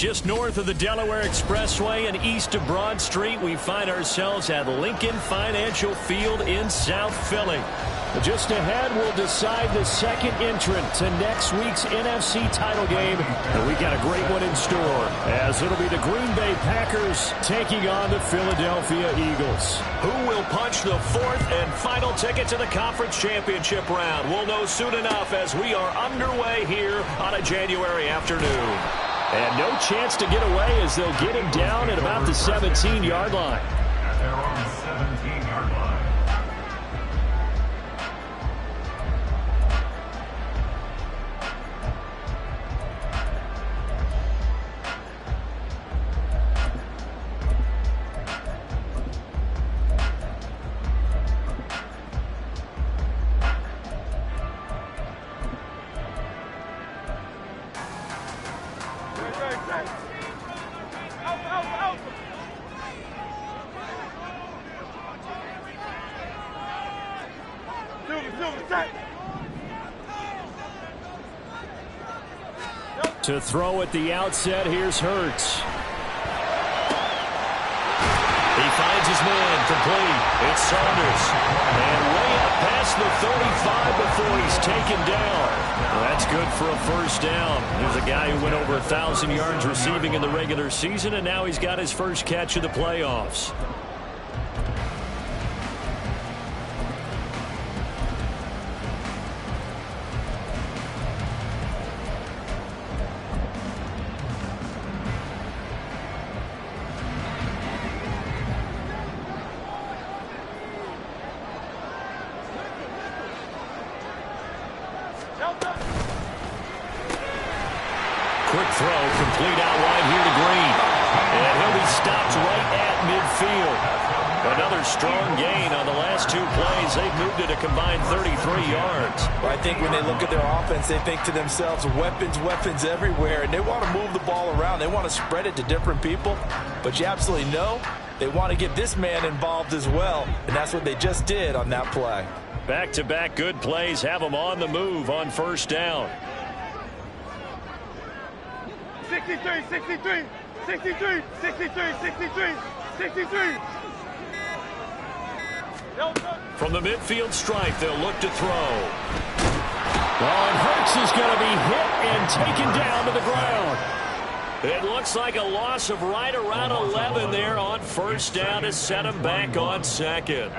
Just north of the Delaware Expressway and east of Broad Street, we find ourselves at Lincoln Financial Field in South Philly. Just ahead, we'll decide the second entrant to next week's NFC title game. And we got a great one in store, as it'll be the Green Bay Packers taking on the Philadelphia Eagles. Who will punch the fourth and final ticket to the conference championship round? We'll know soon enough as we are underway here on a January afternoon. And no chance to get away as they'll get him down at about the 17-yard line. They're on the 17-yard line. To throw at the outset, here's Hurts. He finds his man, complete. It's Saunders. And way up past the 35 before he's taken down. Well, that's good for a first down. There's a guy who went over 1,000 yards receiving in the regular season, and now he's got his first catch of the playoffs. Quick throw, complete out wide here to Green. And he'll be stopped right at midfield. Another strong gain on the last two plays. They've moved it a combined 33 yards. Well, I think when they look at their offense, they think to themselves, weapons, weapons everywhere. And they want to move the ball around. They want to spread it to different people. But you absolutely know they want to get this man involved as well. And that's what they just did on that play. Back-to-back good plays have them on the move on first down. 63, 63, 63, 63, 63, 63. From the midfield stripe, they'll look to throw. Oh, and Hurts is going to be hit and taken down to the ground. It looks like a loss of right around 11 there on first down to set him back on second.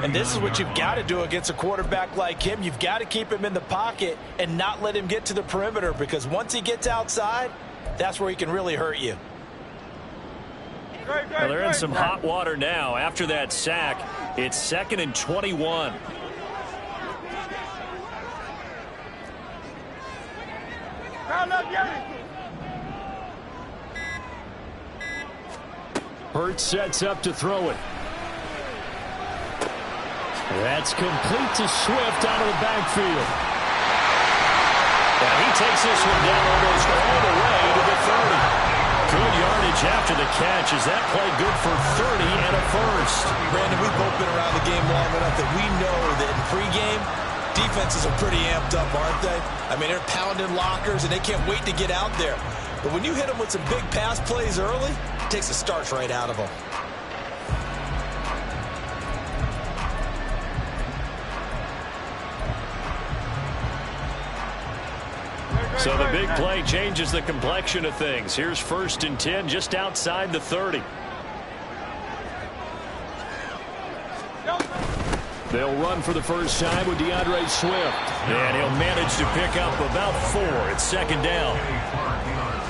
And this is what you've got to do against a quarterback like him. You've got to keep him in the pocket and not let him get to the perimeter, because once he gets outside, that's where he can really hurt you. Well, they're in some hot water now. After that sack, it's 2nd and 21. Hurts sets up to throw it. That's complete to Swift out of the backfield. And he takes this one down almost all the way to the 30. Good yardage after the catch. Is that play good for 30 and a first? Brandon, we've both been around the game long enough that we know that in pregame, defenses are pretty amped up, aren't they? I mean, they're pounding lockers, and they can't wait to get out there. But when you hit them with some big pass plays early, it takes the starch right out of them. So the big play changes the complexion of things. Here's 1st and 10 just outside the 30. They'll run for the first time with DeAndre Swift. And he'll manage to pick up about 4 at 2nd down.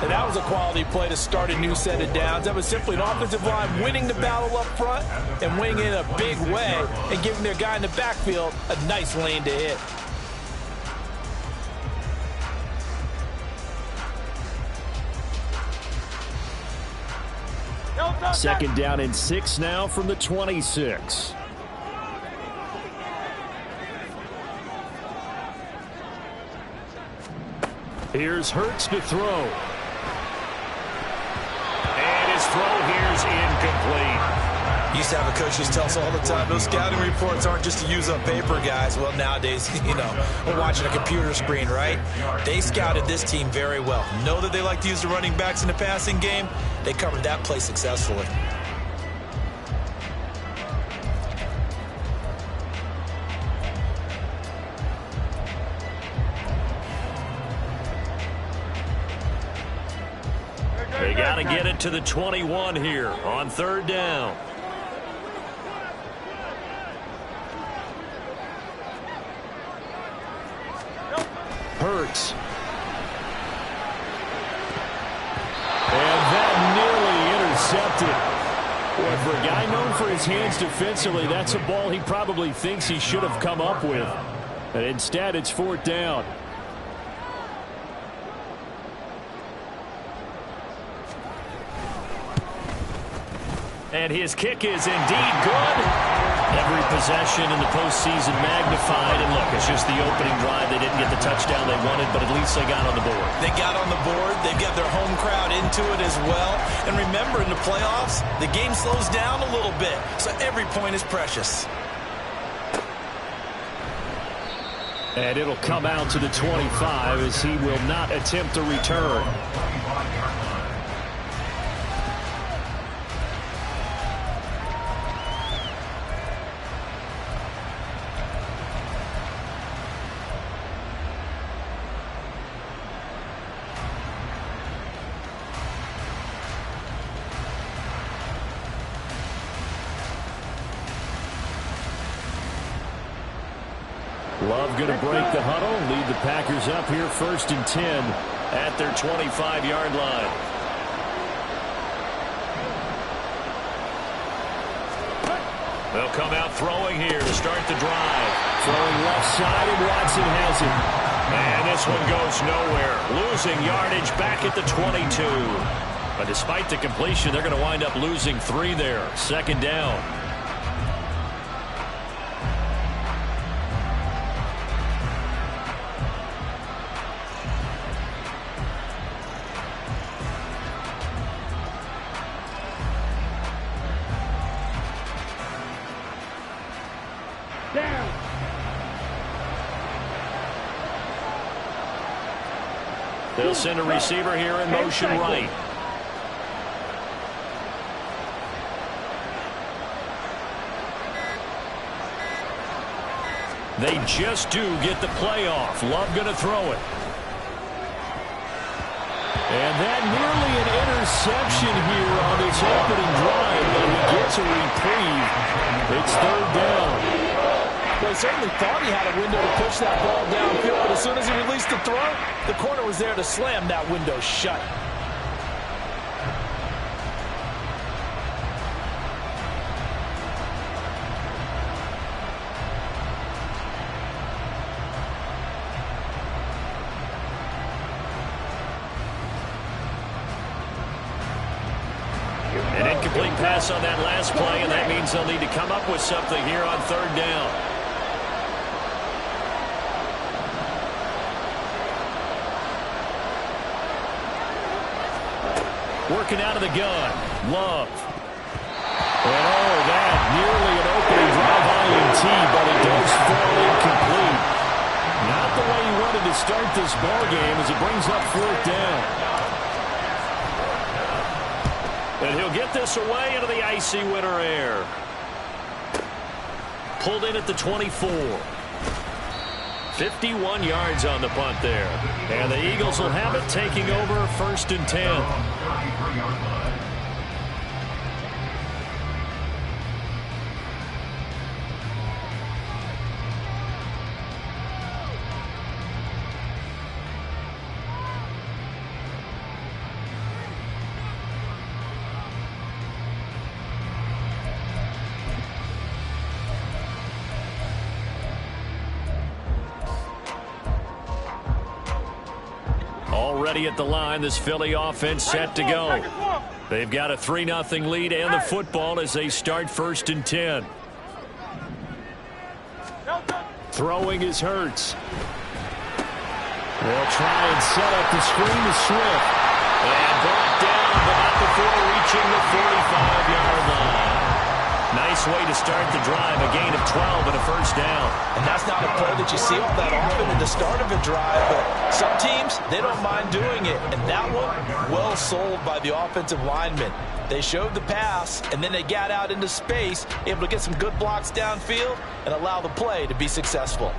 And that was a quality play to start a new set of downs. That was simply an offensive line winning the battle up front and winning it in a big way and giving their guy in the backfield a nice lane to hit. Second down and 6 now from the 26. Here's Hurts to throw. And his throw here's incomplete. Used to have a coach just tell us all the time, those scouting reports aren't just to use on paper, guys. Well, nowadays, we're watching a computer screen, right? They scouted this team very well. Know that they like to use the running backs in the passing game. They covered that play successfully. They got to get it to the 21 here on 3rd down. Hurts. And that nearly intercepted. Boy, for a guy known for his hands defensively, that's a ball he probably thinks he should have come up with. And instead, it's 4th down. And his kick is indeed good. Every possession in the postseason magnified. And look, it's just the opening drive. They didn't get the touchdown they wanted, but at least they got on the board. They got on the board. They've got their home crowd into it as well. And remember, in the playoffs, the game slows down a little bit. So every point is precious. And it'll come out to the 25 as he will not attempt a return. Love going to break the huddle, lead the Packers up here 1st and 10 at their 25-yard line. They'll come out throwing here to start the drive. Throwing left side, and Watson has it. And this one goes nowhere. Losing yardage back at the 22. But despite the completion, they're going to wind up losing 3 there. 2nd down. They'll send a receiver here in motion right. They just do get the play off. Love going to throw it. And that nearly an interception here on this opening drive, but he gets a reprieve. It's 3rd down. Well, he certainly thought he had a window to push that ball downfield, but as soon as he released the throw, the corner was there to slam that window shut. An incomplete pass on that last play, and that means they'll need to come up with something here on 3rd down. Working out of the gun. Love. And oh, that nearly an opening drive IMT, but it does fall incomplete. Not the way he wanted to start this ball game as it brings up 4th down. And he'll get this away into the icy winter air. Pulled in at the 24. 51 yards on the punt there. And the Eagles will have it, taking over 1st and 10. Already at the line, this Philly offense set to go. They've got a 3-0 lead and the football as they start 1st and 10. Throwing is Hurts. They'll try and set up the screen to Swift. And brought down, but not before reaching the 45-yard line. Nice way to start the drive, a gain of 12 and a first down. And that's not a play that you see all that often at the start of a drive, but some teams, they don't mind doing it. And that one, well sold by the offensive lineman. They showed the pass, and then they got out into space, able to get some good blocks downfield and allow the play to be successful.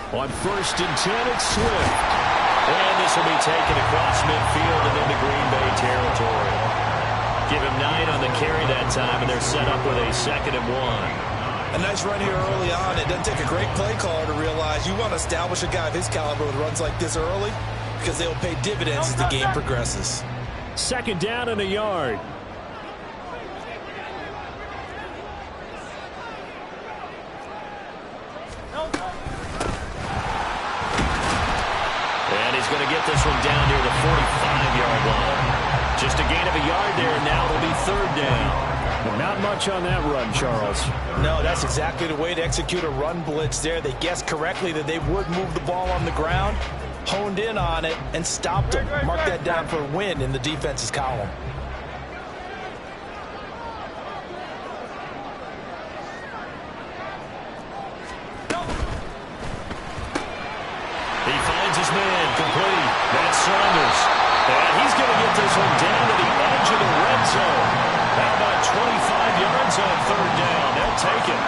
On 1st and 10, it's Swift. And this will be taken across midfield and into Green Bay territory. Give him 9 on the carry that time, and they're set up with a 2nd and 1. A nice run here early on. It doesn't take a great play caller to realize you want to establish a guy of his caliber with runs like this early because they'll pay dividends as the game progresses. 2nd down and a yard. And he's going to get this one down near the 45-yard line. Just a gain of a yard there, and now it'll be 3rd down. Well, not much on that run, Charles. No, that's exactly the way to execute a run blitz there. They guessed correctly that they would move the ball on the ground, honed in on it, and stopped them. Mark that down for a win in the defense's column. He finds his man, complete. That's Saunders. And he's going to get this one down to the edge of the red zone. How about 25 yards on 3rd down? They'll take it.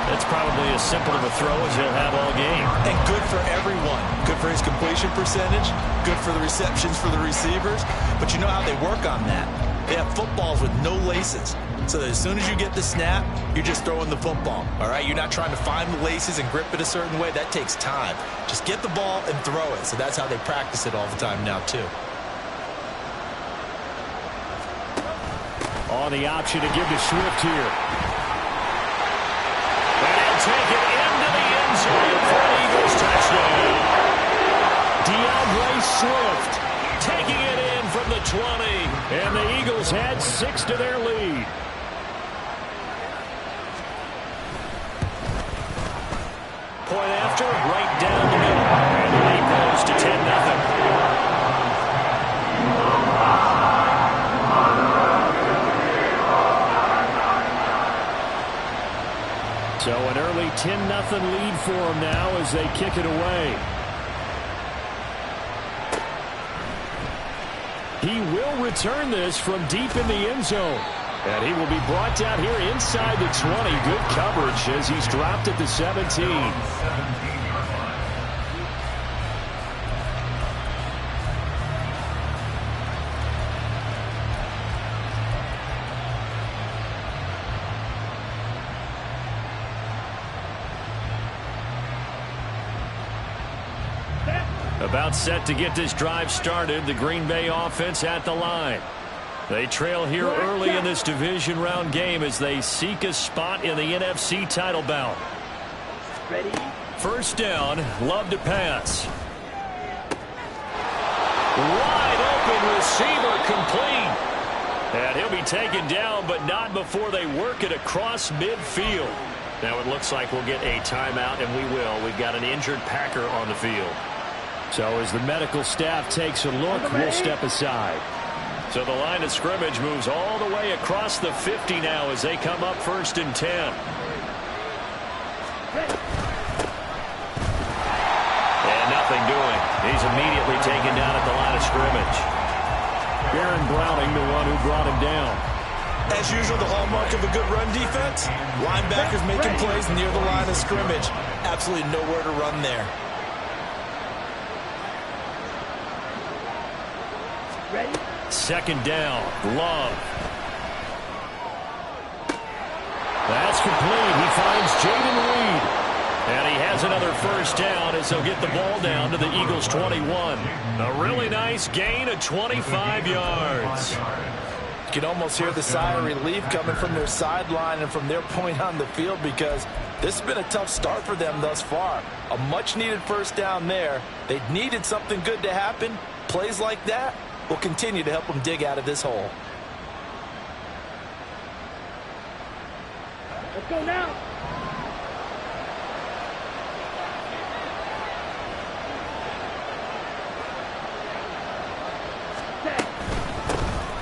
That's probably as simple of a throw as he'll have all game. And good for everyone. Good for his completion percentage. Good for the receptions for the receivers. But you know how they work on that. They have footballs with no laces. So that as soon as you get the snap, you're just throwing the football. All right? You're not trying to find the laces and grip it a certain way. That takes time. Just get the ball and throw it. So that's how they practice it all the time now, too. On the option to give to Swift here. And he'll take it into the end zone for an Eagles touchdown. DeAndre Swift taking it in from the 20. And the Eagles add 6 to their lead. Point after, right down the middle. And the lead goes to 10-0. So an early 10-0 lead for them now as they kick it away. He will return this from deep in the end zone. And he will be brought down here inside the 20. Good coverage as he's dropped at the 17. About set to get this drive started. The Green Bay offense at the line. They trail here early in this division round game as they seek a spot in the NFC title bout. Ready? 1st down, Love to pass. Wide open receiver, complete. And he'll be taken down, but not before they work it across midfield. Now it looks like we'll get a timeout, and we will. We've got an injured Packer on the field. So as the medical staff takes a look, we'll step aside. So the line of scrimmage moves all the way across the 50 now as they come up 1st and 10. And nothing doing. He's immediately taken down at the line of scrimmage. Baron Browning, the one who brought him down. As usual, the hallmark of a good run defense, linebackers making plays near the line of scrimmage. Absolutely nowhere to run there. Ready? 2nd down, Love. That's complete. He finds Jaden Reed. And he has another 1st down as he'll get the ball down to the Eagles' 21. A really nice gain of 25 yards. You can almost hear the sigh of relief coming from their sideline and from their point on the field because this has been a tough start for them thus far. A much-needed 1st down there. They needed something good to happen, Plays like that will continue to help them dig out of this hole. Let's go now.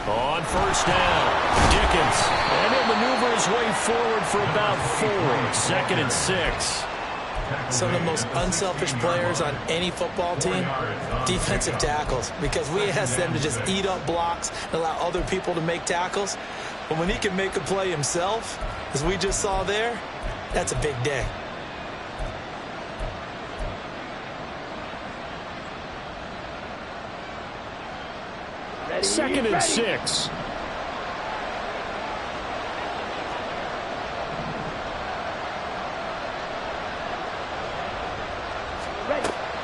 On first down, Dickens. And he'll maneuver his way forward for about 4. 2nd and 6. Some of the most unselfish players on any football team, defensive tackles, because we ask them to just eat up blocks and allow other people to make tackles. But when he can make a play himself, as we just saw there, that's a big day. Ready, 2nd and 6.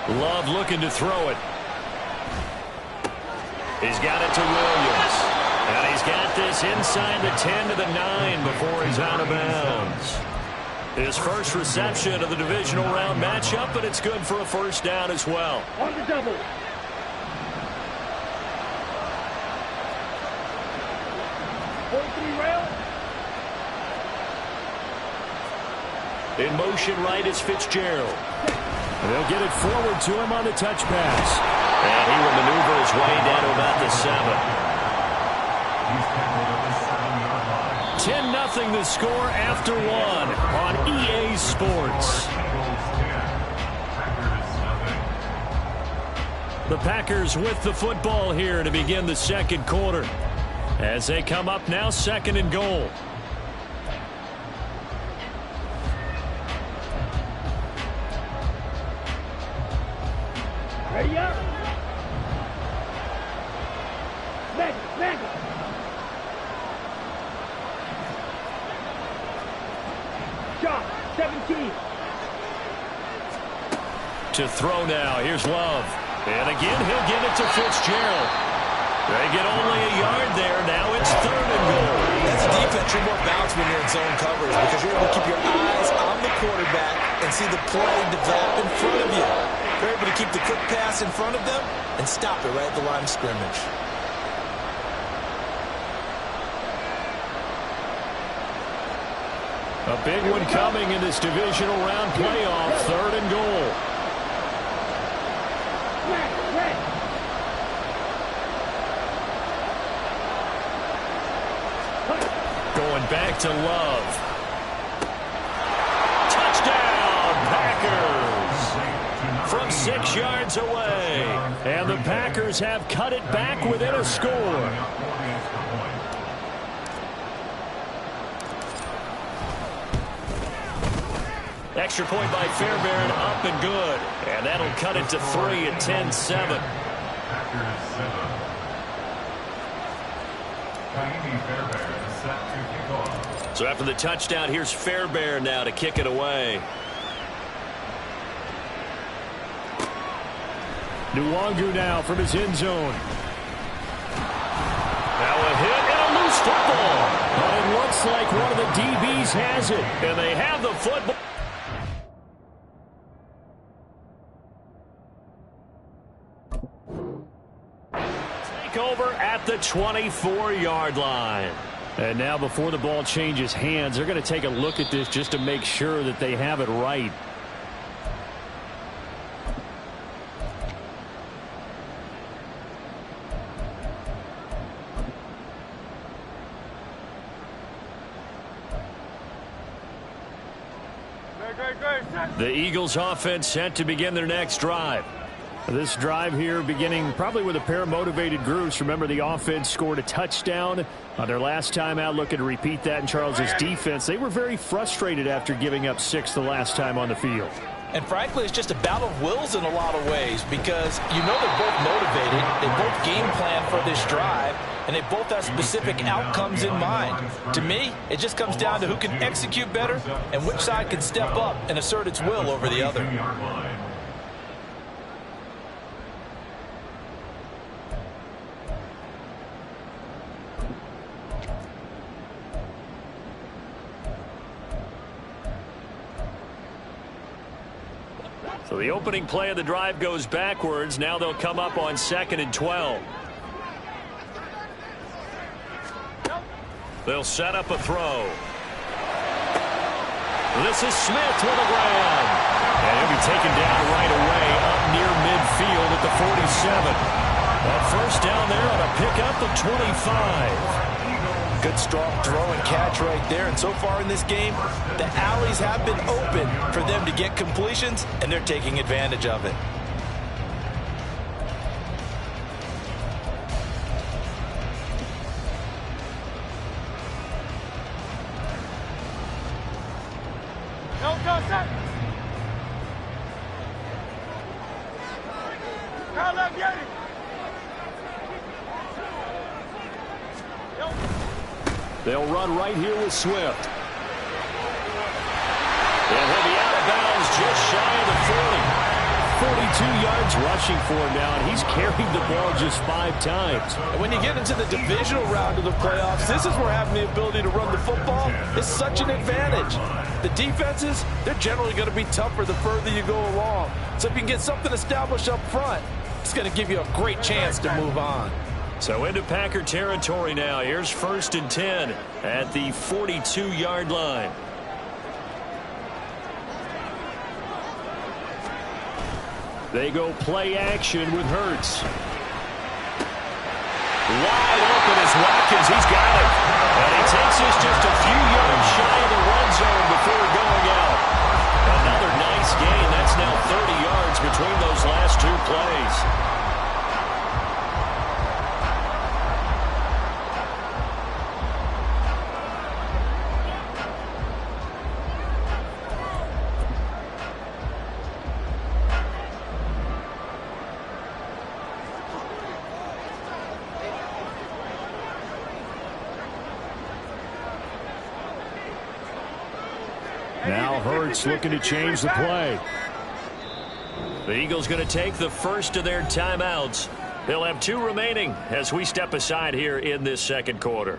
Love looking to throw it. He's got it to Williams. And he's got this inside the 10 to the 9 before he's out of bounds. His first reception of the divisional round matchup, but it's good for a first down as well. On the double. In motion right is Fitzgerald. And they'll get it forward to him on the touch pass. And he will maneuver his way down to about the 7. 10-0 the score after 1 on EA Sports. The Packers with the football here to begin the second quarter. As they come up now, 2nd and goal. Ready up. Meg. Shot, 17. To throw now, here's Love. And again, he'll give it to Fitzgerald. They get only a yard there. Now it's 3rd and goal. As a defense, you're more balanced when you're in zone coverage because you're able to keep your eyes on the quarterback and see the play develop in front of you. You're able to keep the quick pass in front of them and stop it right at the line of scrimmage. A big one coming in this divisional round playoff. 3rd and goal. Going back to Love. Touchdown, Packers! From 6 yards away. And the Packers have cut it back within a score. Extra point by Fairbairn, up and good. And that'll cut it to 3 at 10-7. So after the touchdown, here's Fairbairn now to kick it away. Nwangu now from his end zone. Now a hit and a loose football. But it looks like one of the DBs has it. And they have the football. Over at the 24-yard line. And now before the ball changes hands, they're going to take a look at this just to make sure that they have it right. The Eagles offense set to begin their next drive. This drive here beginning probably with a pair of motivated groups. Remember, the offense scored a touchdown on their last time out. Looking to repeat that in Charles's defense. They were very frustrated after giving up 6 the last time on the field. And frankly, it's just a battle of wills in a lot of ways because you know they're both motivated. They both game plan for this drive, and they both have specific outcomes in mind. To me, it just comes down to who can execute better and which side can step up and assert its will over the other. So the opening play of the drive goes backwards. Now they'll come up on 2nd and 12. They'll set up a throw. This is Smith with a grab. And he'll be taken down right away up near midfield at the 47. That first down there on a pickup of 25. Good strong throw and catch right there. And so far in this game, the alleys have been open for them to get completions, and they're taking advantage of it. They'll run right here with Swift. And he'll be out of bounds just shy of the 40. 42 yards rushing for him now, and he's carried the ball just 5 times. And when you get into the divisional round of the playoffs, this is where having the ability to run the football is such an advantage. The defenses, they're generally going to be tougher the further you go along. So if you can get something established up front, it's going to give you a great chance to move on. So into Packer territory now. Here's 1st and 10 at the 42-yard line. They go play action with Hurts. Wide open is Watkins. He's got it. And he takes this just a few yards shy of the red zone before going out. Another nice gain. That's now 30 yards between those last 2 plays. Now Hurts looking to change the play. The Eagles going to take the first of their timeouts. They'll have 2 remaining as we step aside here in this 2nd quarter.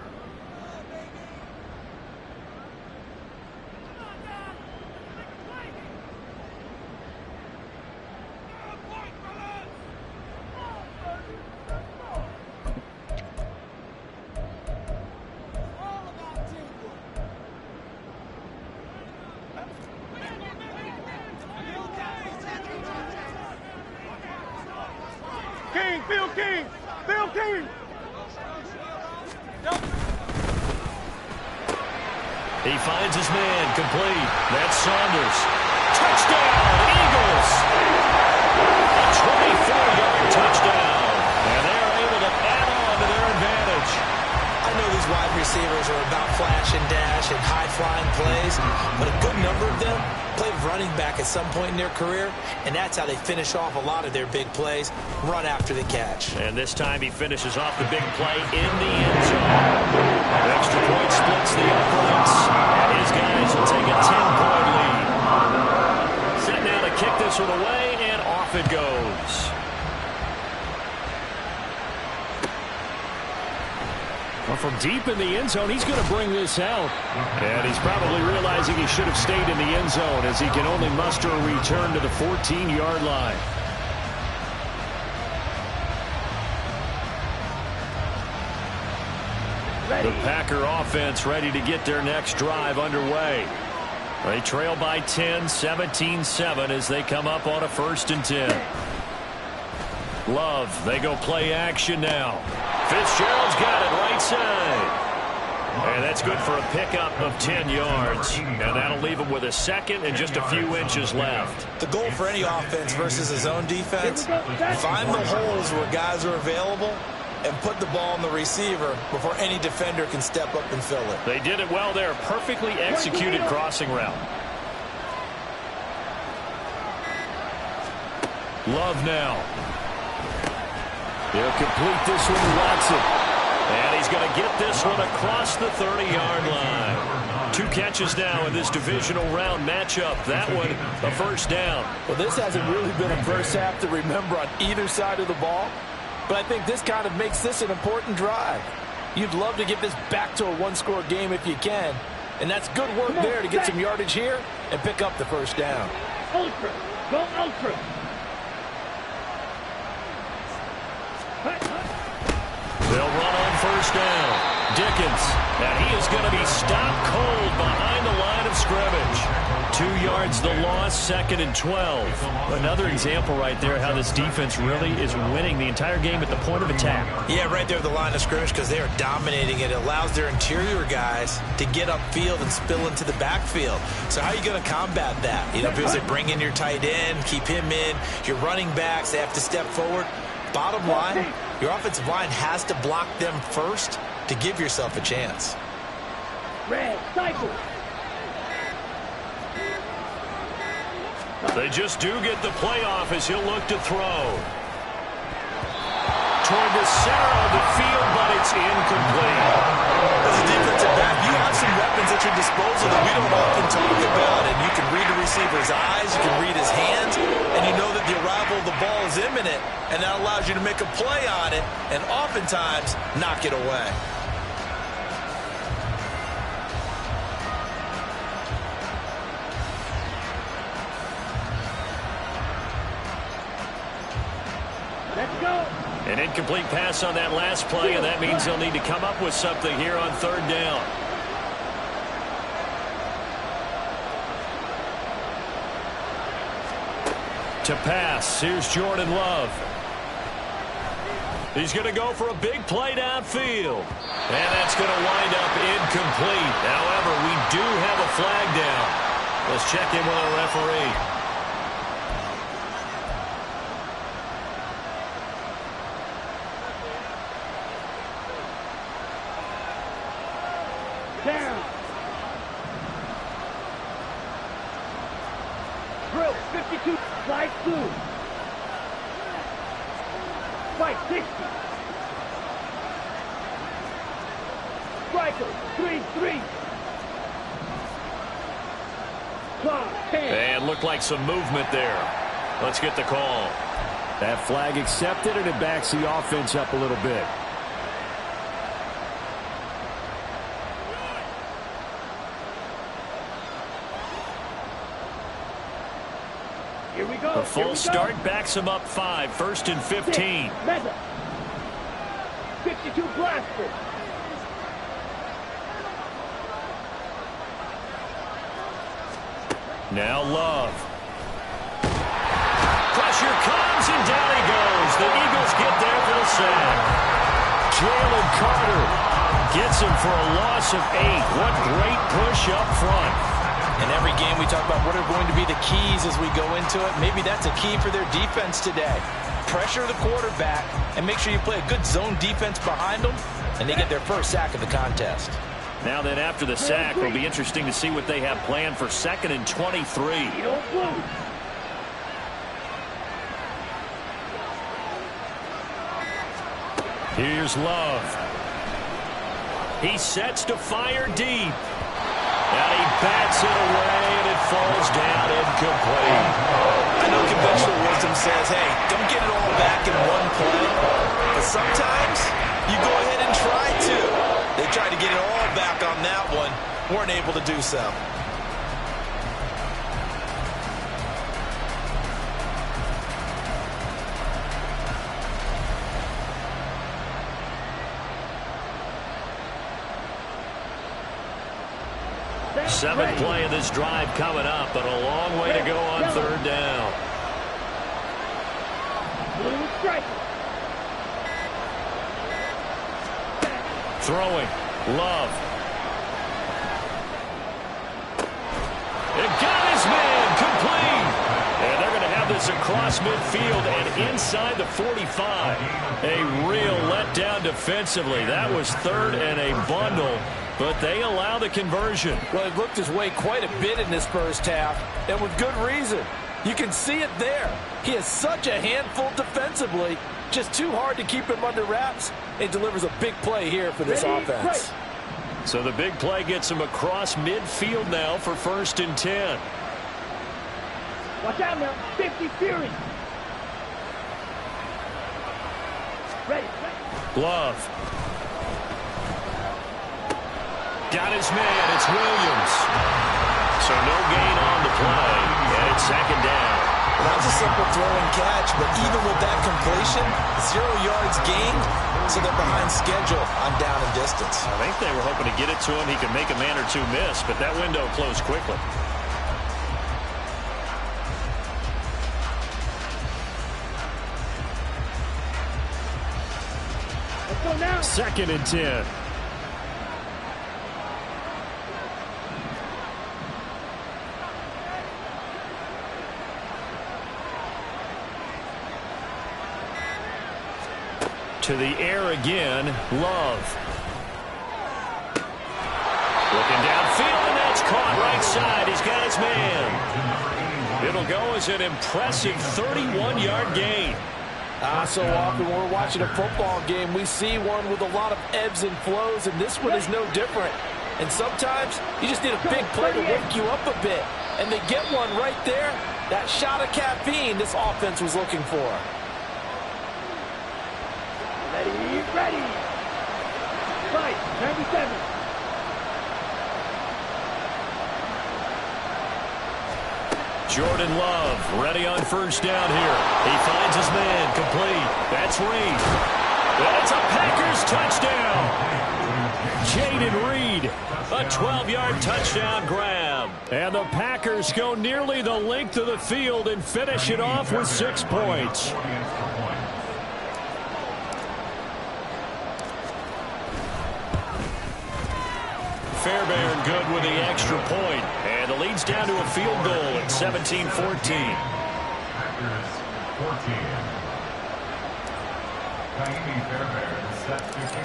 He finds his man, complete. That's Saunders. Touchdown, Eagles! A 24-yard touchdown. And they're able to add on to their advantage. I know these wide receivers are about flash and dash and high-flying plays, but a good number of them played running back at some point in their career, and that's how they finish off a lot of their big plays, run after the catch. And this time he finishes off the big play in the end zone. The extra point splits the uprights, and his guys will take a 10-point lead. Set now to kick this one away, and off it goes. Well, from deep in the end zone, he's going to bring this out. And he's probably realizing he should have stayed in the end zone as he can only muster a return to the 14-yard line. The Packer offense ready to get their next drive underway. They trail by 10, 17-7 as they come up on a 1st and 10. Love, they go play action now. Fitzgerald's got it right side. And that's good for a pickup of 10 yards. And that'll leave him with a 2nd and just a few inches left. The goal for any offense versus a zone defense, find the holes where guys are available and put the ball on the receiver before any defender can step up and fill it. They did it well there. Perfectly executed crossing route. Love now. He'll complete this one to Watson. And he's going to get this one across the 30-yard line. 2 catches now in this divisional round matchup. That one, a 1st down. Well, this hasn't really been a first half to remember on either side of the ball. But I think this kind of makes this an important drive. You'd love to get this back to a 1-score game if you can. And that's good work there to get some yardage here and pick up the 1st down. Go ultra. They'll run on first down. Dickens, and he is going to be stopped cold behind the line of scrimmage. 2 yards the loss, 2nd and 12. Another example right there how this defense really is winning the entire game at the point of attack. Yeah, right there at the line of scrimmage because they are dominating it. It allows their interior guys to get upfield and spill into the backfield. So how are you going to combat that? You know, because they bring in your tight end, keep him in. Your running backs, they have to step forward. Bottom line, your offensive line has to block them first to give yourself a chance. Red, cycle. They just do get the playoff as he'll look to throw. Toward the center of the field, but it's incomplete. As a defensive back, you have some weapons at your disposal that we don't often talk about. And you can read the receiver's eyes, you can read his hands, and you know that the arrival of the ball is imminent, and that allows you to make a play on it and oftentimes knock it away. Let's go. An incomplete pass on that last play, and that means they'll need to come up with something here on 3rd down. To pass, here's Jordan Love. He's going to go for a big play downfield. And that's going to wind up incomplete. However, we do have a flag down. Let's check in with our referee. Down. Drill 52. Slide 2. Spike 60. Striker 3-3. Clock 10. And looked like some movement there. Let's get the call. That flag accepted, and it backs the offense up a little bit. Here we go. The false start backs him up 5, 1st and 15. Meza. 52 blaster. Now Love. Pressure comes, and down he goes. The Eagles get there for the sack. Jalen Carter gets him for a loss of 8. What great push up front. In every game, we talk about what are going to be the keys as we go into it. Maybe that's a key for their defense today. Pressure the quarterback and make sure you play a good zone defense behind them, and they get their first sack of the contest. Now then, after the sack, it'll be interesting to see what they have planned for 2nd and 23. You don't lose. Here's Love. He sets to fire deep. And he bats it away, and it falls down incomplete. I know conventional wisdom says, hey, don't get it all back in one play. But sometimes you go ahead and try to. They tried to get it all back on that one. Weren't able to do so. Seventh play of this drive coming up, but a long way to go on 3rd down. Blue striker. Throwing. Love. It got his man complete. And they're going to have this across midfield and inside the 45. A real letdown defensively. That was 3rd and a bundle. But they allow the conversion. Well, it looked his way quite a bit in this first half, and with good reason. You can see it there. He is such a handful defensively. Just too hard to keep him under wraps. It delivers a big play here for this offense. So the big play gets him across midfield now for 1st and 10. Watch out now. 50 Fury. Ready. Love. Got his man. It's Williams. So no gain on the play. And it's 2nd down. That was a simple throw and catch, but even with that completion, 0 yards gained, so they're behind schedule on down and distance. I think they were hoping to get it to him. He could make a man or two miss, but that window closed quickly. Let's go now. 2nd and 10. To the air again, Love. Looking downfield, and that's caught right side. He's got his man. It'll go as an impressive 31-yard gain. So often when we're watching a football game, we see one with a lot of ebbs and flows, and this one is no different. And sometimes you just need a big play to wake you up a bit. And they get one right there. That shot of caffeine this offense was looking for. Ready. Right, 97. Jordan Love ready on 1st down here. He finds his man complete. That's Reed. That's a Packers touchdown. Jaden Reed, a 12-yard touchdown grab. And the Packers go nearly the length of the field and finish it off with 6 points. Fairbairn good with the extra point. And the lead's down to a field goal at 17-14.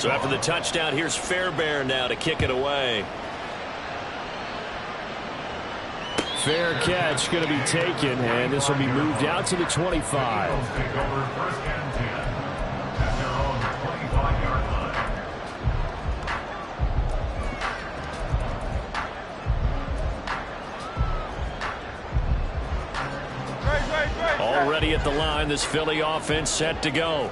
So after the touchdown, here's Fairbairn now to kick it away. Fair catch going to be taken, and this will be moved out to the 25. Already at the line, this Philly offense set to go.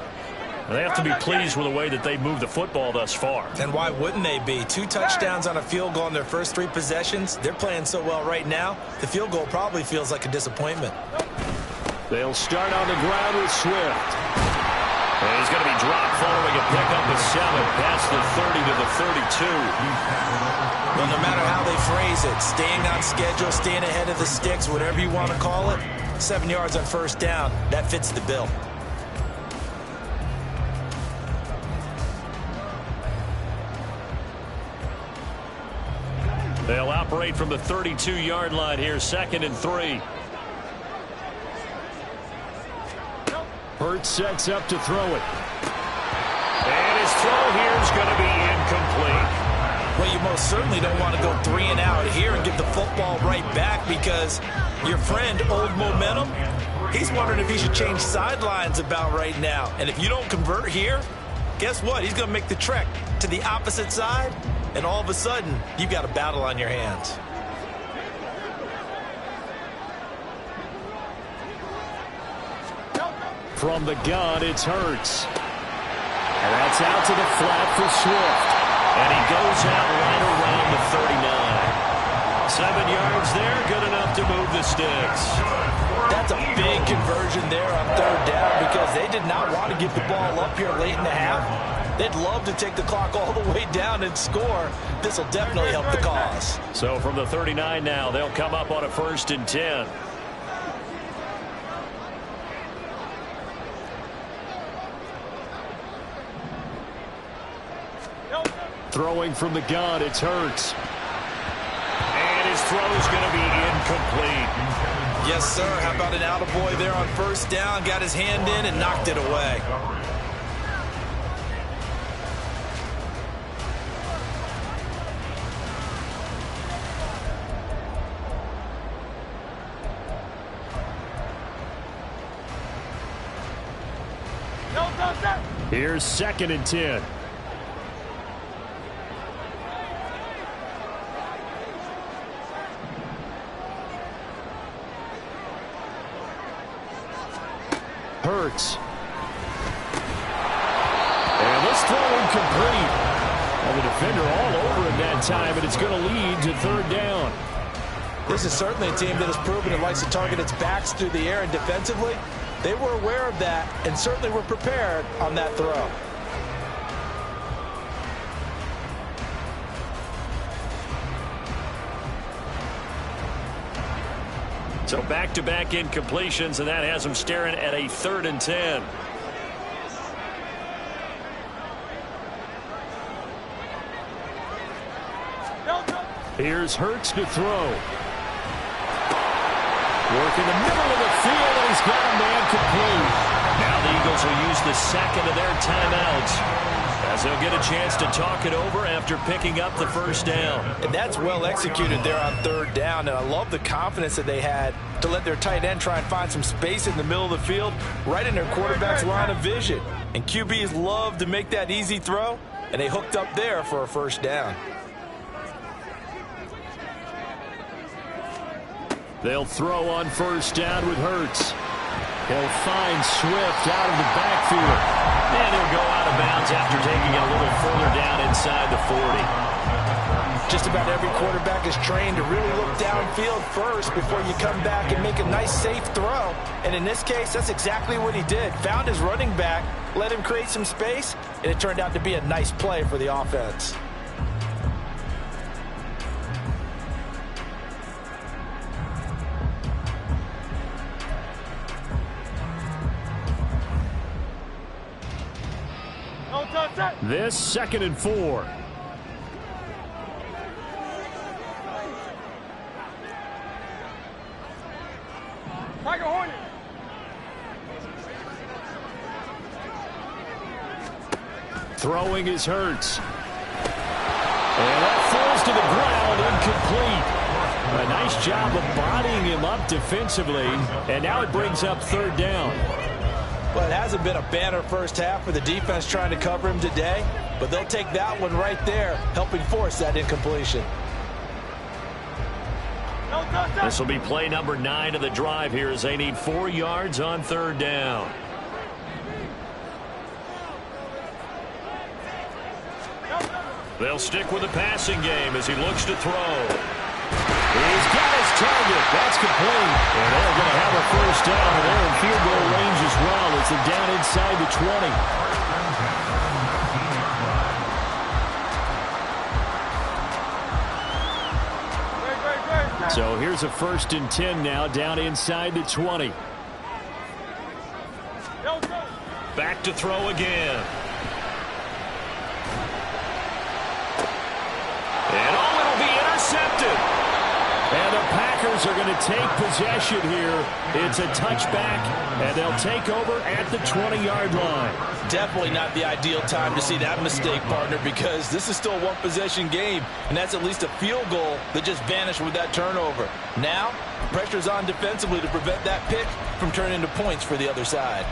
They have to be pleased with the way that they moved the football thus far. And why wouldn't they be? 2 touchdowns on a field goal in their first 3 possessions. They're playing so well right now, the field goal probably feels like a disappointment. They'll start on the ground with Swift. And he's going to be dropped following a pickup of 7 past the 30 to the 32. Well, no matter how they phrase it, staying on schedule, staying ahead of the sticks, whatever you want to call it, 7 yards on 1st down, that fits the bill. They'll operate from the 32-yard line here, 2nd and 3. Hurts sets up to throw it. And his throw here is going to be incomplete. Well, you most certainly don't want to go 3 and out here and give the football right back, because your friend, Old Momentum, he's wondering if he should change sidelines about right now. And if you don't convert here, guess what? He's going to make the trek to the opposite side, and all of a sudden, you've got a battle on your hands. From the gun, it's Hurts. And that's out to the flat for Swift. And he goes out right around the 39. 7 yards there, good enough to move the sticks. That's a big conversion there on 3rd down, because they did not want to give the ball up here late in the half. They'd love to take the clock all the way down and score. This will definitely help the cause. So from the 39 now, they'll come up on a 1st and 10. Throwing from the gun, it's Hurts. And his throw is going to be incomplete. Yes, sir. How about an attaboy there on 1st down? Got his hand in and knocked it away. Here's 2nd and 10. Hurts. And this throw incomplete. And the defender all over him that time, and it's going to lead to 3rd down. This is certainly a team that has proven it likes to target its backs through the air, and defensively, they were aware of that and certainly were prepared on that throw. So back-to-back incompletions, and that has them staring at a 3rd and 10. Here's Hurts to throw. Work in the middle of the field, and he's got a man complete. Now the Eagles will use the second of their timeouts, as they'll get a chance to talk it over after picking up the 1st down. And that's well executed there on 3rd down, and I love the confidence that they had to let their tight end try and find some space in the middle of the field, right in their quarterback's line of vision. And QBs love to make that easy throw, and they hooked up there for a 1st down. They'll throw on 1st down with Hurts. He'll find Swift out of the backfield. And he'll go out of bounds after taking it a little further down inside the 40. Just about every quarterback is trained to really look downfield first before you come back and make a nice, safe throw. And in this case, that's exactly what he did. Found his running back, let him create some space, and it turned out to be a nice play for the offense. This 2nd and 4. Throwing is Hurts. And that falls to the ground, incomplete. A nice job of bodying him up defensively, and now it brings up 3rd down. Well, it hasn't been a banner 1st half for the defense trying to cover him today, but they'll take that one right there, helping force that incompletion. This will be play number 9 of the drive here as they need 4 yards on 3rd down. They'll stick with the passing game as he looks to throw. He's got his target. That's complete. And they're going to have a 1st down, and they're in field goal range as well as they're down inside the 20. So here's a 1st and 10 now, down inside the 20. Back to throw again. And oh, it'll be intercepted. And the Packers are going to take possession here. It's a touchback, and they'll take over at the 20-yard line. Definitely not the ideal time to see that mistake, partner, because this is still a one-possession game, and that's at least a field goal that just vanished with that turnover. Now, pressure's on defensively to prevent that pick from turning into points for the other side.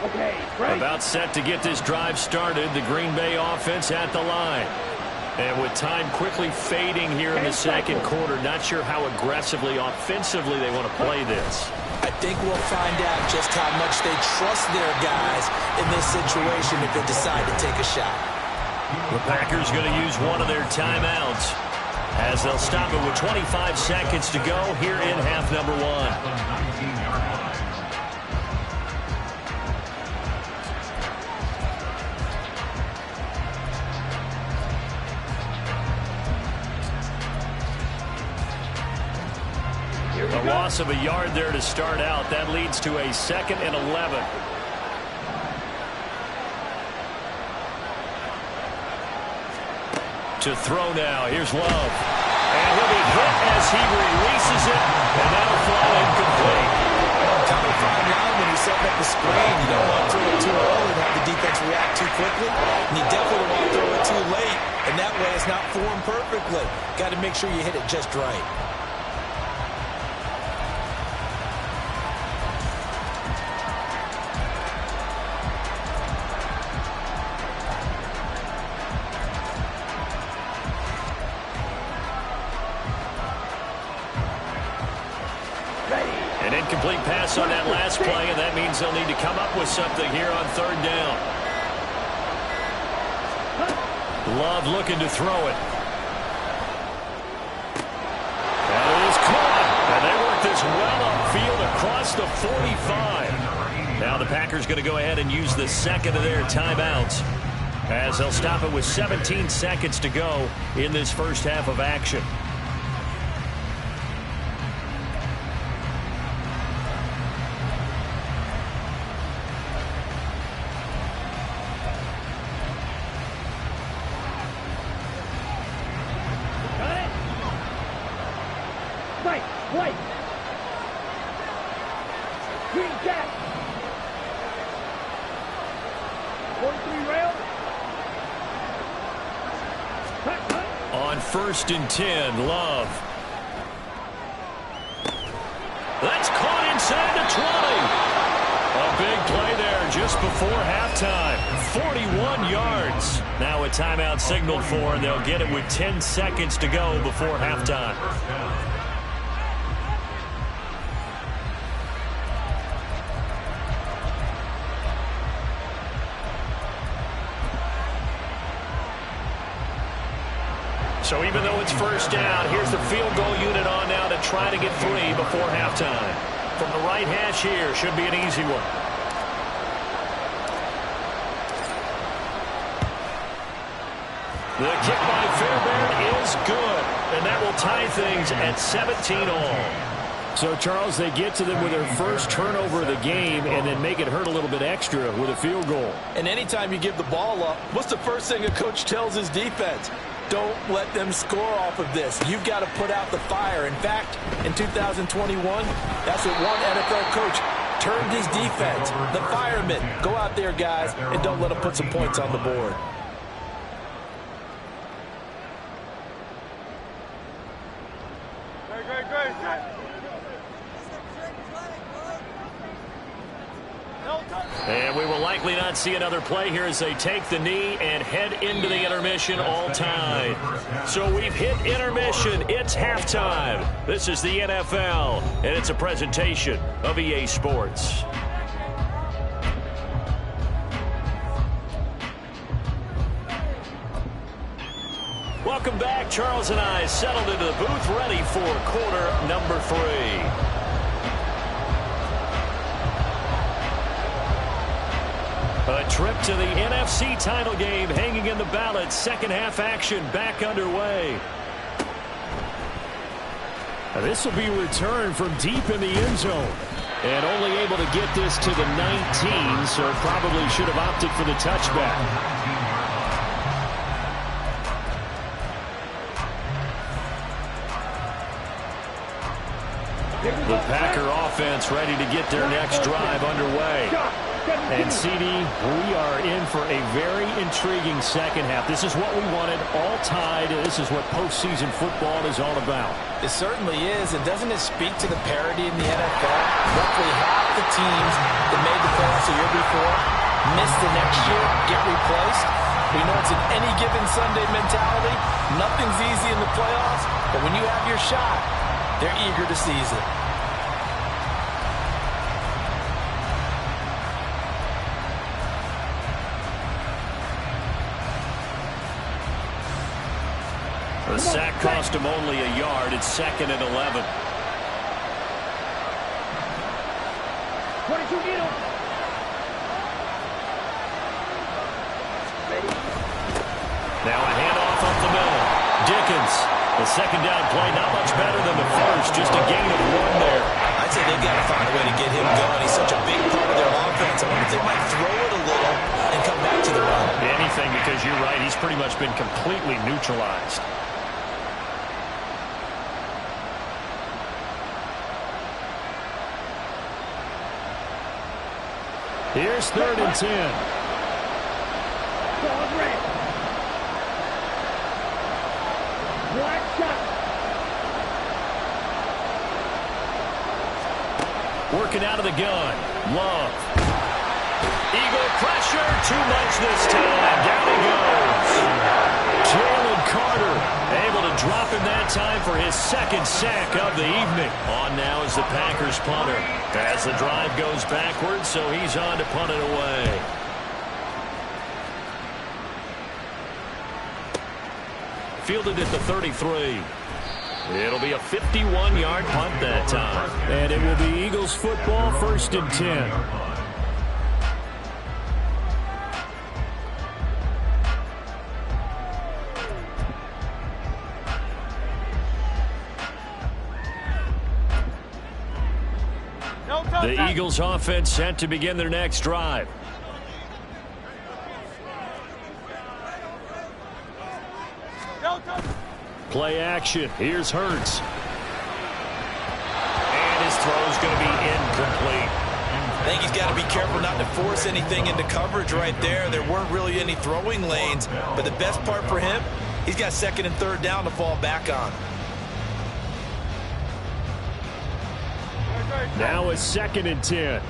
Okay, right. About set to get this drive started, the Green Bay offense at the line. And with time quickly fading here in the 2nd quarter, not sure how aggressively, offensively they want to play this. I think we'll find out just how much they trust their guys in this situation if they decide to take a shot. The Packers going to use one of their timeouts as they'll stop it with 25 seconds to go here in half number 1. A loss of a yard there to start out. That leads to a 2nd and 11. To throw now. Here's Love. And he'll be hit as he releases it. And that'll fall incomplete. Coming fine line when he's setting up the screen. You don't want to throw it too early and have the defense react too quickly. And you definitely don't want to throw it too late. And that way it's not formed perfectly. Got to make sure you hit it just right. An incomplete pass on that last play, and that means they'll need to come up with something here on 3rd down. Love looking to throw it. is well upfield across the 45. Now the Packers going to go ahead and use the second of their timeouts, as they'll stop it with 17 seconds to go in this first half of action. White. Green jack. 43 rail. On 1st and 10, Love. That's caught inside the 20. A big play there just before halftime. 41 yards. Now a timeout signaled for, and they'll get it with 10 seconds to go before halftime. So even though it's first down, here's the field goal unit on now to try to get 3 before halftime. From the right hash here, should be an easy one. The kick by Fairbairn is good, and that will tie things at 17 all. So, Charles, they get to them with their first turnover of the game and then make it hurt a little bit extra with a field goal. And anytime you give the ball up, what's the first thing a coach tells his defense? Don't let them score off of this. You've got to put out the fire. In fact, in 2021, that's what one NFL coach turned his defense. The firemen. Go out there, guys, and don't let them put some points on the board. And we will likely not see another play here as they take the knee and head into the intermission all tied. So we've hit intermission. It's halftime. This is the NFL, and it's a presentation of EA Sports. Welcome back. Charles and I settled into the booth, ready for quarter number 3. A trip to the NFC title game hanging in the balance. Second half action back underway. This will be returned from deep in the end zone. And only able to get this to the 19, so probably should have opted for the touchback. The Packer offense ready to get their next drive underway. And, CD, we are in for a very intriguing second half. This is what we wanted, all tied. This is what postseason football is all about. It certainly is. And doesn't it speak to the parity in the NFL? Roughly half the teams that made the playoffs a year before miss the next year, get replaced. We know it's an any given Sunday mentality. Nothing's easy in the playoffs, but when you have your shot, they're eager to seize it. The sack cost him only a yard. It's 2nd and 11. 22 needle. Now a handoff up the middle. Dickens. The second down play not much better than the first. Just a gain of 1 there. I'd say they've got to find a way to get him going. He's such a big part of their offense. I wonder if they might throw it a little and come back to the run. Anything, because you're right. He's pretty much been completely neutralized. Here's 3rd and 10. Black shot. Working out of the gun. Love. Eagle pressure. Too much this time. Down he goes. Jalen Carter able to drop him that time for his 2nd sack of the evening. On now is the Packers punter. As the drive goes backwards, so he's on to punt it away. Fielded at the 33. It'll be a 51-yard punt that time. And it will be Eagles football, 1st and 10. The Eagles offense set to begin their next drive. Play action. Here's Hurts. And his throw's going to be incomplete. I think he's got to be careful not to force anything into coverage right there. There weren't really any throwing lanes, but the best part for him, he's got 2nd and 3rd down to fall back on. Now it's 2nd and 10.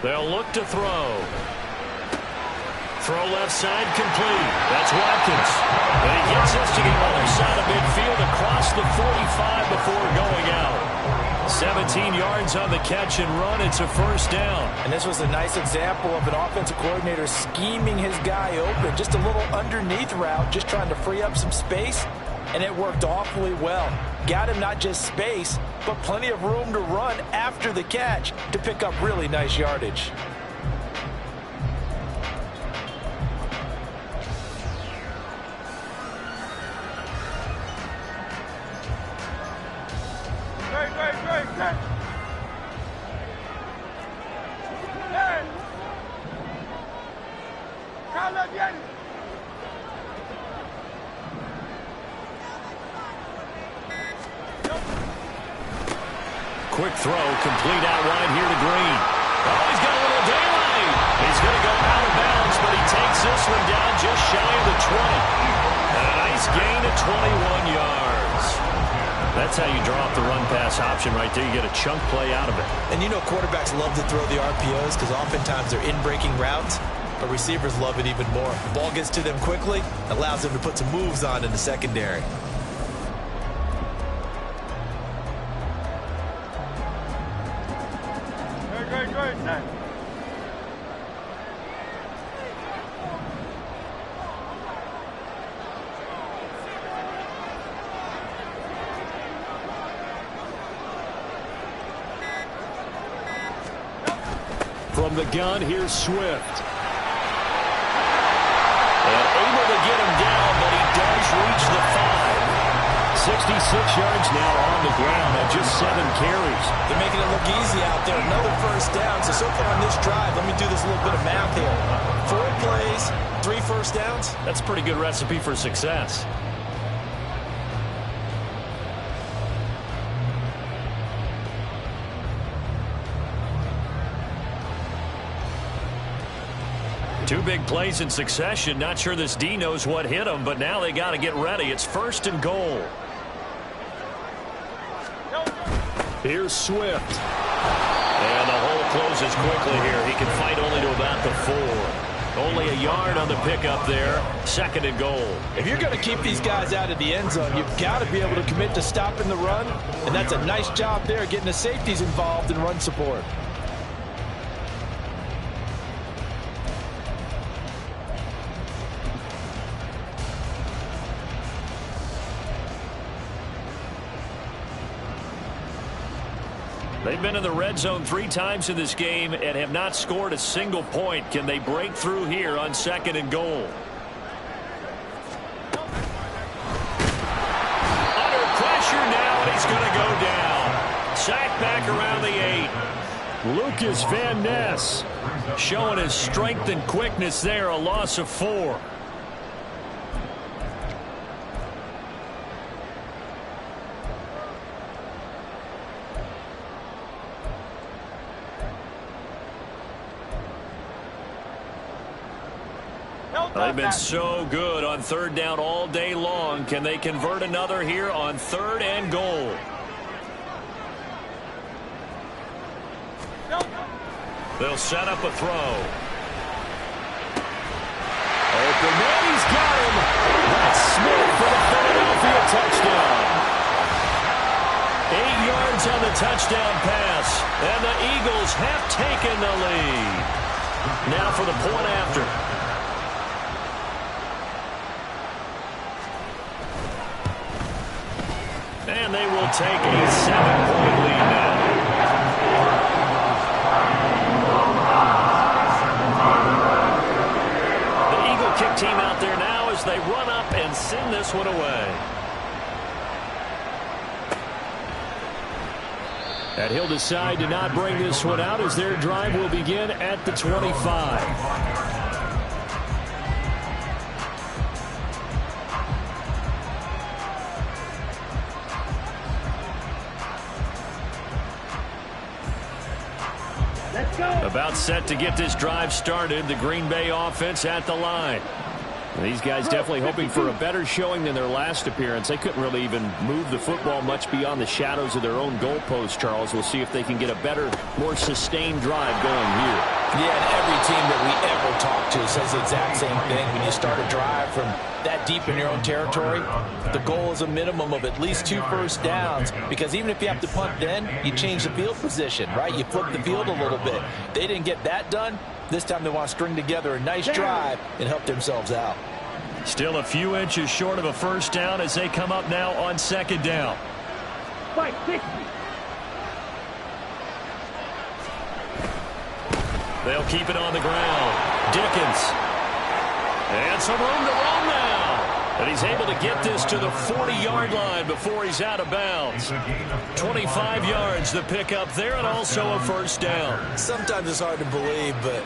They'll look to throw. Throw left side complete. That's Watkins. And he gets us to the other side of midfield across the 45 before going out. 17 yards on the catch and run. It's a 1st down. And this was a nice example of an offensive coordinator scheming his guy open. Just a little underneath route, just trying to free up some space. And it worked awfully well. Got him not just space, but plenty of room to run after the catch to pick up really nice yardage. Quick throw, complete out wide here to Green. Oh, he's got a little daylight. He's going to go out of bounds, but he takes this one down just shy of the 20. And a nice gain of 21 yards. That's how you draw up the run-pass option right there. You get a chunk play out of it. And you know quarterbacks love to throw the RPOs because oftentimes they're in-breaking routes, but receivers love it even more. The ball gets to them quickly, allows them to put some moves on in the secondary. From the gun, here's Swift. And able to get him down, but he does reach the 5. 66 yards now on the ground at just 7 carries. They're making it look easy out there. Another 1st down. So far on this drive, let me do this little bit of math here. 4 plays, 3 1st downs. That's a pretty good recipe for success. Two big plays in succession. Not sure this D knows what hit him, but now they got to get ready. It's 1st and goal. Here's Swift. And the hole closes quickly here. He can fight only to about the 4. Only a yard on the pickup there. 2nd and goal. If you're going to keep these guys out of the end zone, you've got to be able to commit to stopping the run. And that's a nice job there, getting the safeties involved in run support. They've been in the red zone 3 times in this game and have not scored a single point. Can they break through here on 2nd and goal? Under pressure now, and he's going to go down. Sacked back around the 8. Lucas Van Ness showing his strength and quickness there. A loss of 4. They've been so good on 3rd down all day long. Can they convert another here on 3rd and goal? They'll set up a throw. Open man, he's got him. That's Smith for the Philadelphia touchdown. 8 yards on the touchdown pass, and the Eagles have taken the lead. Now for the point after. And they will take a 7-point lead now. The Eagle kick team out there now as they run up and send this one away. And he'll decide to not bring this one out as their drive will begin at the 25. About set to get this drive started. The Green Bay offense at the line. These guys definitely hoping for a better showing than their last appearance. They couldn't really even move the football much beyond the shadows of their own goalpost, Charles. We'll see if they can get a better, more sustained drive going here. Yeah, and every team that we ever talk to says the exact same thing. When you start a drive from that deep in your own territory, the goal is a minimum of at least 2 first downs, because even if you have to punt then, you change the field position, right? You flip the field a little bit. They didn't get that done. This time they want to string together a nice drive and help themselves out. Still a few inches short of a first down as they come up now on second down. 560. They'll keep it on the ground. Dickens. And some room to run now. And he's able to get this to the 40-yard line before he's out of bounds. 25 yards the pick up there, and also a first down. Sometimes it's hard to believe, but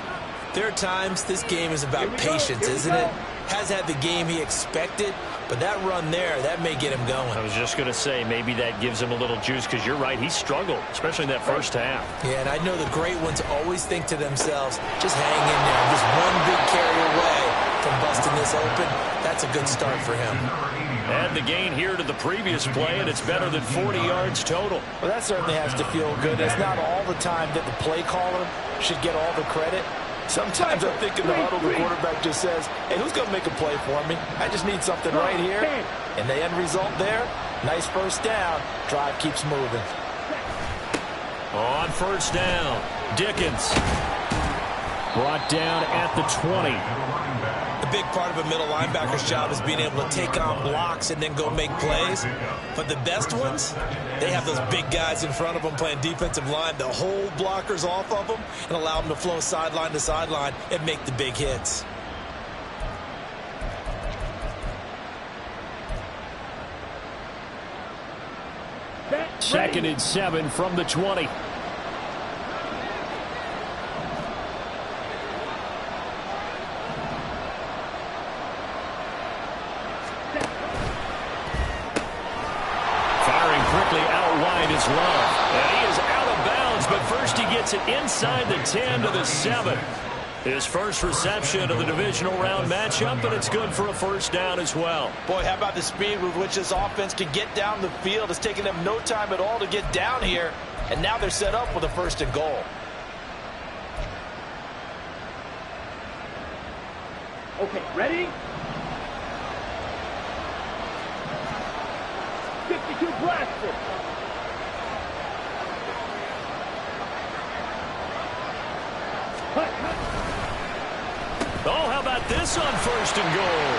there are times this game is about patience, isn't it? Has had the game he expected, but that run there, that may get him going. I was just going to say, maybe that gives him a little juice, because you're right, he struggled, especially in that first half. Yeah, and I know the great ones always think to themselves, just hang in there. Just one big carry away from busting this open. That's a good start for him. Add the gain here to the previous play, and it's better than 40 yards total. Well, that certainly has to feel good. It's not all the time that the play caller should get all the credit. Sometimes I think in the huddle, the quarterback just says, hey, who's going to make a play for me? I just need something right here. And the end result there, nice first down. Drive keeps moving. On first down, Dickens. Brought down at the 20. The big part of a middle linebacker's job is being able to take on blocks and then go make plays. But the best ones, they have those big guys in front of them playing defensive line to hold blockers off of them and allow them to flow sideline to sideline and make the big hits. Second and 7 from the 20. Love. And he is out of bounds, but first he gets it inside the 10 to the 7. His first reception of the divisional round matchup, and it's good for a first down as well. Boy, how about the speed with which this offense can get down the field? It's taken them no time at all to get down here, and now they're set up with a first and goal. Okay, ready? 52 blaster. Oh, how about this on first and goal?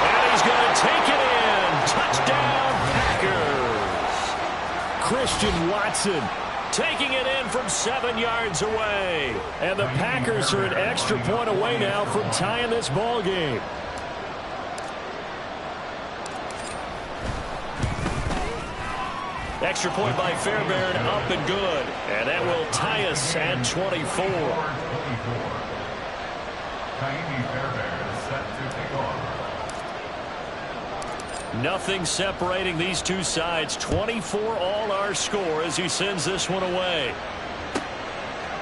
And he's going to take it in. Touchdown, Packers. Christian Watson taking it in from 7 yards away. And the Packers are an extra point away now from tying this ball game. Extra point by Fairbairn, up and good. And that will tie us at 24. Nothing separating these two sides. 24 all our score as he sends this one away.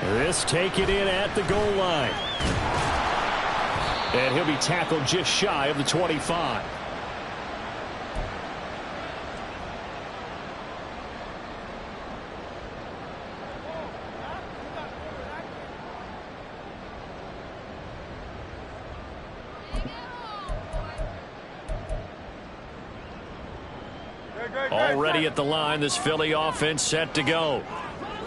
This take it in at the goal line. And he'll be tackled just shy of the 25. Already at the line, this Philly offense set to go.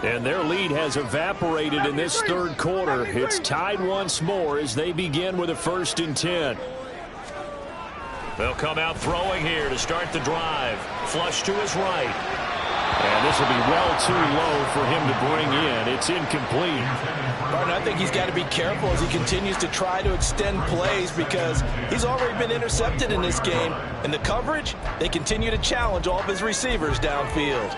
And their lead has evaporated in this third quarter. It's tied once more as they begin with a 1st and 10. They'll come out throwing here to start the drive. Flush to his right. And this will be well too low for him to bring in. It's incomplete. Martin, I think he's got to be careful as he continues to try to extend plays because he's already been intercepted in this game. And the coverage, they continue to challenge all of his receivers downfield.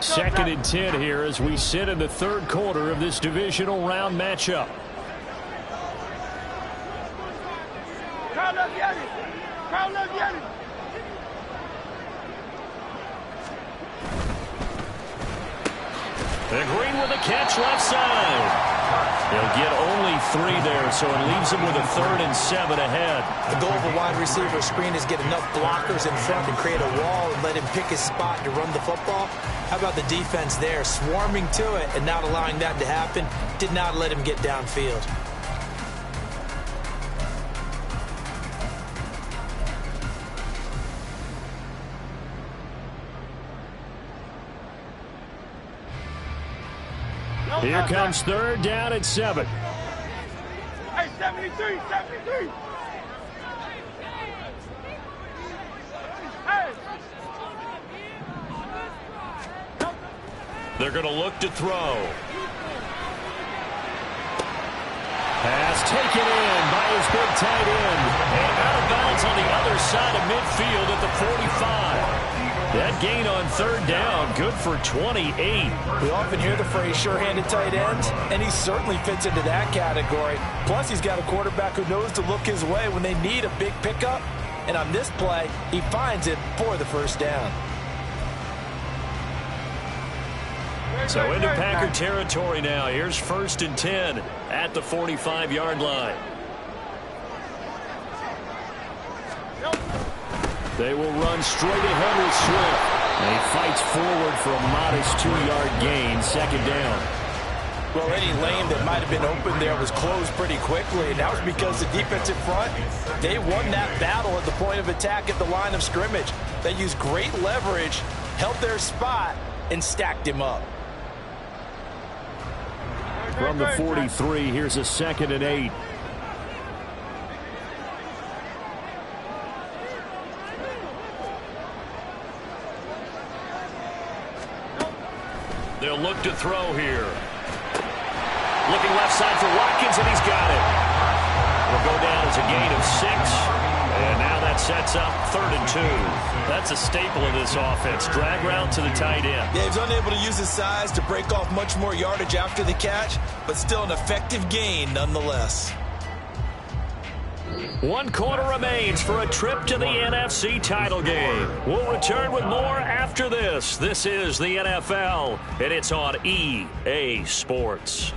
2nd and 10 here as we sit in the third quarter of this divisional round matchup. And Green with a catch left side. They'll get only 3 there, so it leaves them with a 3rd and 7 ahead. The goal of a wide receiver screen is get enough blockers in front to create a wall and let him pick his spot to run the football. How about the defense there, swarming to it and not allowing that to happen? Did not let him get downfield. Here comes 3rd down at 7. Hey, 73, 73. Hey. They're going to look to throw. Pass taken in by his big tight end. And out of bounds on the other side of midfield at the 45. That gain on 3rd down, good for 28. We often hear the phrase sure-handed tight ends, and he certainly fits into that category. Plus, he's got a quarterback who knows to look his way when they need a big pickup. And on this play, he finds it for the 1st down. So into Packer territory now. Here's 1st and 10 at the 45-yard line. They will run straight ahead with Swift. And he fights forward for a modest 2-yard gain, 2nd down. Well, any lane that might have been open there was closed pretty quickly, and that was because the defensive front, they won that battle at the point of attack at the line of scrimmage. They used great leverage, held their spot, and stacked him up. From the 43, here's a 2nd and 8. They'll look to throw here. Looking left side for Watkins, and he's got it. Will go down as a gain of 6. And now that sets up 3rd and 2. That's a staple of this offense. Drag route to the tight end. Yeah, he's unable to use his size to break off much more yardage after the catch, but still an effective gain nonetheless. 1 quarter remains for a trip to the NFC title game. We'll return with more after this. This is the NFL, and it's on EA Sports.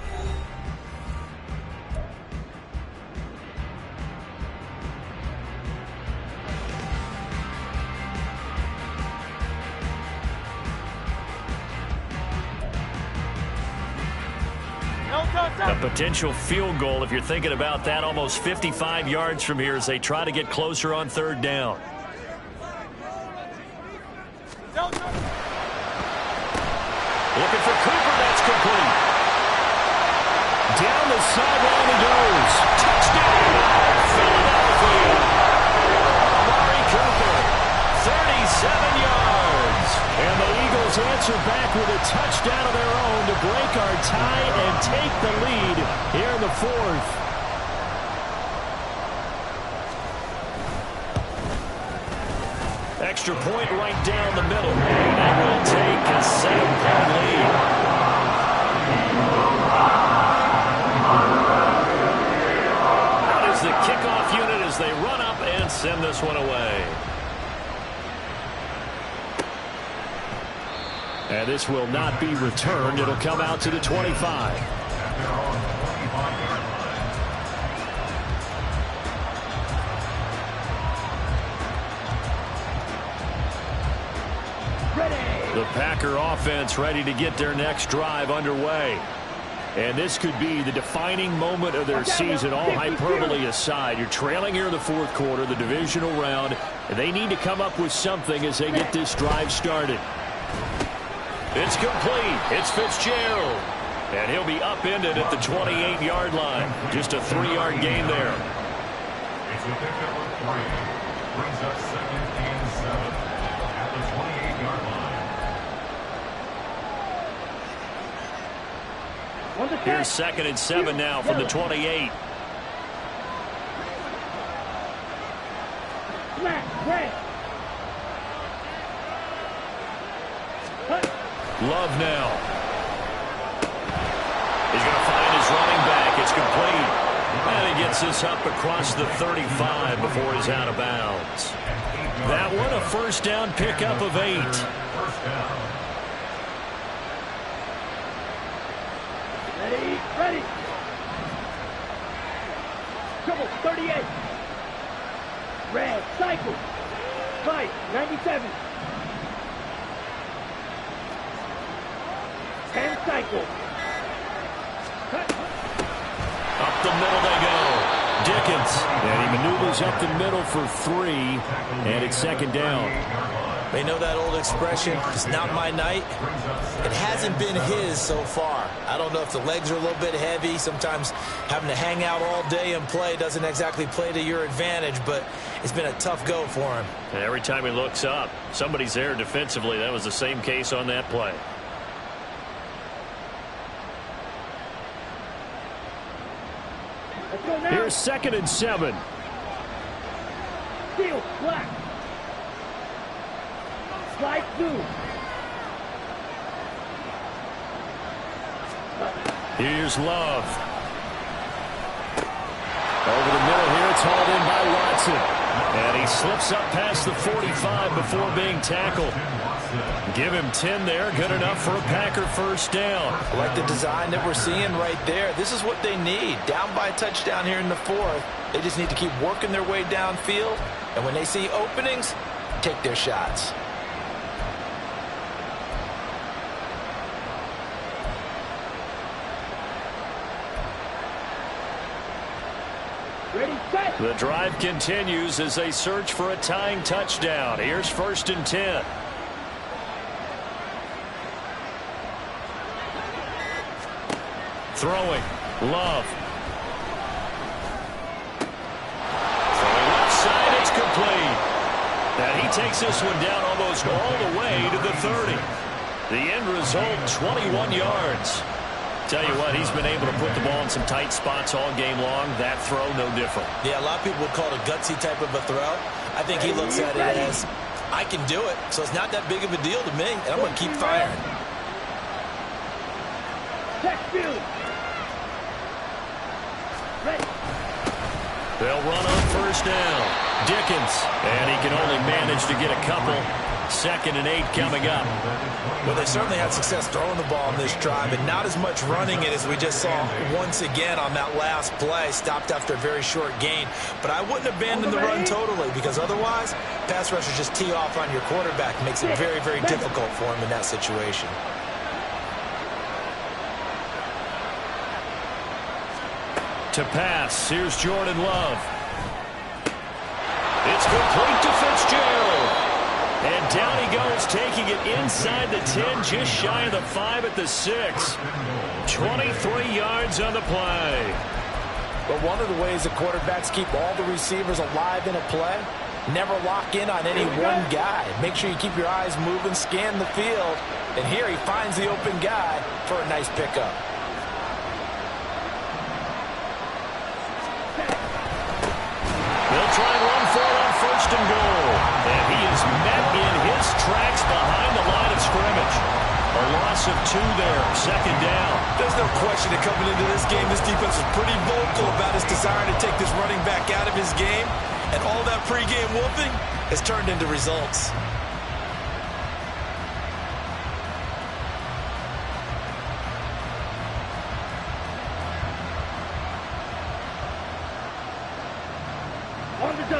A potential field goal, if you're thinking about that, almost 55 yards from here as they try to get closer on 3rd down. Looking for Cooper, that's complete. Down the sideline he goes. Touchdown, Philadelphia. Amari Cooper, 37 yards. And the Eagles answer back with a touchdown of their own to break our tie and take the lead here in the 4th. Extra point right down the middle. That will take a 7-point lead. Out is the kickoff unit as they run up and send this one away. And this will not be returned. It'll come out to the 25. The Packer offense ready to get their next drive underway. And this could be the defining moment of their season, all hyperbole aside. You're trailing here in the fourth quarter, the divisional round, and they need to come up with something as they get this drive started. It's complete. It's Fitzgerald. And he'll be upended at the 28-yard line. Just a 3-yard gain there. It's a pickup of 3. Brings up 2nd and 7 at the 28-yard line. Here's 2nd and 7 now from the 28. Love now. He's going to find his running back. It's complete. And he gets this up across the 35 before he's out of bounds. That one, a first down pickup of 8. First down. Ready. Trouble, 38. Red, cycle. Fight, 97. 10 cycle. Up the middle they go. Dickens. And he maneuvers up the middle for 3. And it's 2nd down. They know that old expression, it's not my night. It hasn't been his so far. I don't know if the legs are a little bit heavy. Sometimes having to hang out all day and play doesn't exactly play to your advantage, but it's been a tough go for him. And every time he looks up, somebody's there defensively. That was the same case on that play. Let's go now. Here's 2nd and 7. Steel, black. Slide through. Here's Love. Over the middle here, it's hauled in by Watson. And he slips up past the 45 before being tackled. Give him 10 there, good enough for a Packer first down. I like the design that we're seeing right there. This is what they need. Down by a touchdown here in the 4th. They just need to keep working their way downfield. And when they see openings, take their shots. Ready, set. The drive continues as they search for a tying touchdown. Here's 1st and 10. Throwing. Love. Throwing left side. It's complete. And he takes this one down almost all the way to the 30. The end result, 21 yards. Tell you what, he's been able to put the ball in some tight spots all game long. That throw, no different. Yeah, a lot of people would call it a gutsy type of a throw. I think he looks at it as, I can do it, so it's not that big of a deal to me, and I'm going to keep firing. Check field. Ready. They'll run on first down. Dickens, and he can only manage to get a couple. 2nd and 8 coming up. Well, they certainly had success throwing the ball in this drive, and not as much running it as we just saw once again on that last play. Stopped after a very short gain. But I wouldn't abandon the run totally, because otherwise, pass rushers just tee off on your quarterback. It makes it very, very difficult for him in that situation. To pass, here's Jordan Love. It's complete to Fitzgerald. And down he goes, taking it inside the 10, just shy of the 5 at the 6. 23 yards on the play. But one of the ways the quarterbacks keep all the receivers alive in a play, never lock in on any one guy. Make sure you keep your eyes moving, scan the field. And here he finds the open guy for a nice pickup. They'll try and run for it on 1st and goal. And he is met in his tracks behind the line of scrimmage. A loss of 2 there, 2nd down. There's no question that coming into this game, this defense was pretty vocal about his desire to take this running back out of his game. And all that pregame whooping has turned into results.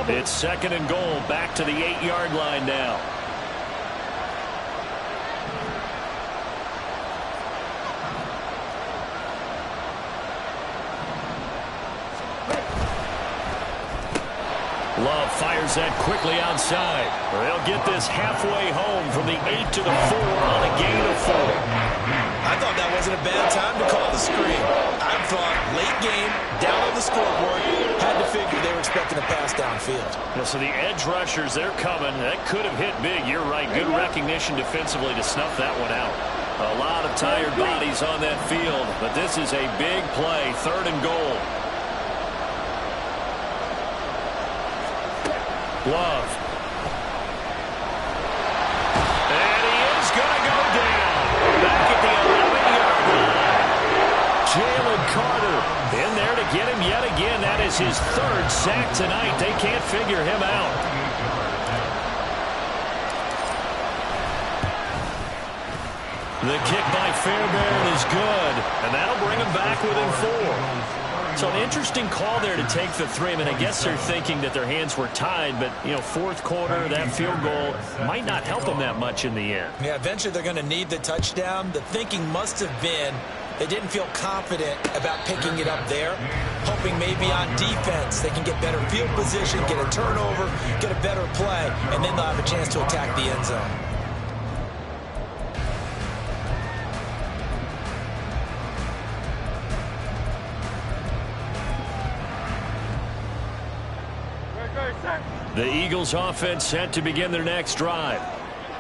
It's 2nd and goal, back to the 8-yard line now. Love fires that quickly outside. They'll get this halfway home from the 8 to the 4 on a gain of 4. I thought that wasn't a bad time to call the screen. I thought late game, down on the scoreboard, had to figure they were expecting a pass downfield. Yeah, so the edge rushers, they're coming. That could have hit big. You're right. Good recognition defensively to snuff that one out. A lot of tired bodies on that field, but this is a big play, 3rd and goal. Love. And he is going to go down. Back at the 11-yard line. Jalen Carter in there to get him yet again. That is his 3rd sack tonight. They can't figure him out. The kick by Fairbairn is good, and that'll bring him back within 4. So an interesting call there to take the 3. I mean, I guess they're thinking that their hands were tied, but, you know, 4th quarter, that field goal might not help them that much in the end. Yeah, eventually they're going to need the touchdown. The thinking must have been they didn't feel confident about picking it up there, hoping maybe on defense they can get better field position, get a turnover, get a better play, and then they'll have a chance to attack the end zone. The Eagles offense set to begin their next drive.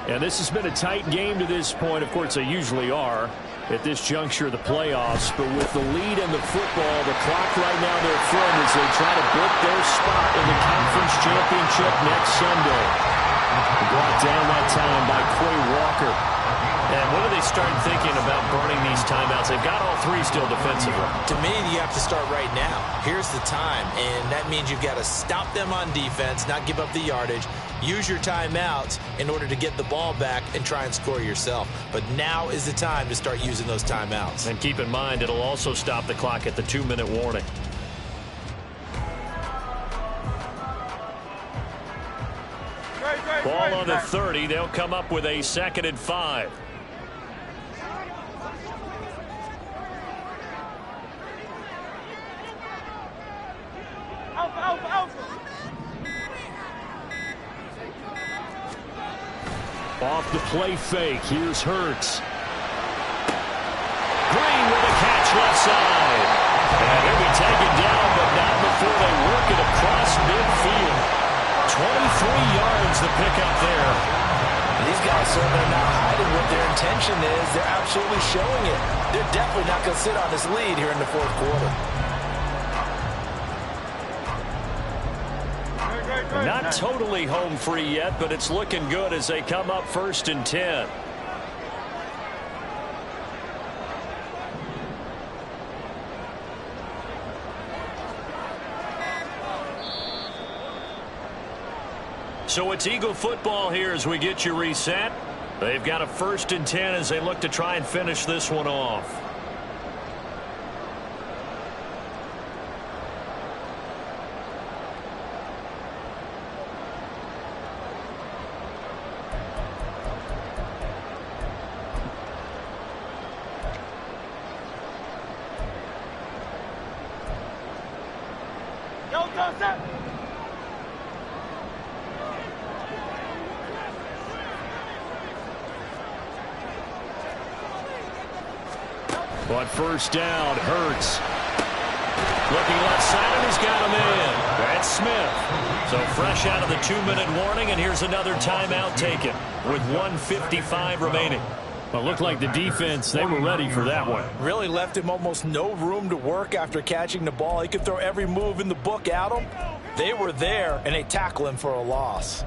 And this has been a tight game to this point. Of course, they usually are at this juncture of the playoffs. But with the lead in the football, the clock right now their friend as they try to book their spot in the conference championship next Sunday. Brought down that time by Quay Walker. And when do they start thinking about burning these timeouts? They've got all 3 still defensively. To me, you have to start right now. Here's the time, and that means you've got to stop them on defense, not give up the yardage, use your timeouts in order to get the ball back and try and score yourself. But now is the time to start using those timeouts. And keep in mind, it'll also stop the clock at the 2-minute warning. Ball on the 30. They'll come up with a 2nd and 5. Off the play fake. Here's Hurts. Green with a catch left side. And he'll be taken down, but not before they work it across midfield. 23 yards the pickup there. These guys certainly are not hiding what their intention is. They're absolutely showing it. They're definitely not going to sit on this lead here in the 4th quarter. Not totally home free yet, but it's looking good as they come up 1st and 10. So it's Eagle football here as we get you reset. They've got a 1st and 10 as they look to try and finish this one off. On 1st down, Hurts. Looking left side, and he's got him in. That's Smith. So fresh out of the 2-minute warning, and here's another timeout taken with 1:55 remaining. Well, it looked like the defense, they were ready for that one. Really left him almost no room to work after catching the ball. He could throw every move in the book at him. They were there, and they tackle him for a loss.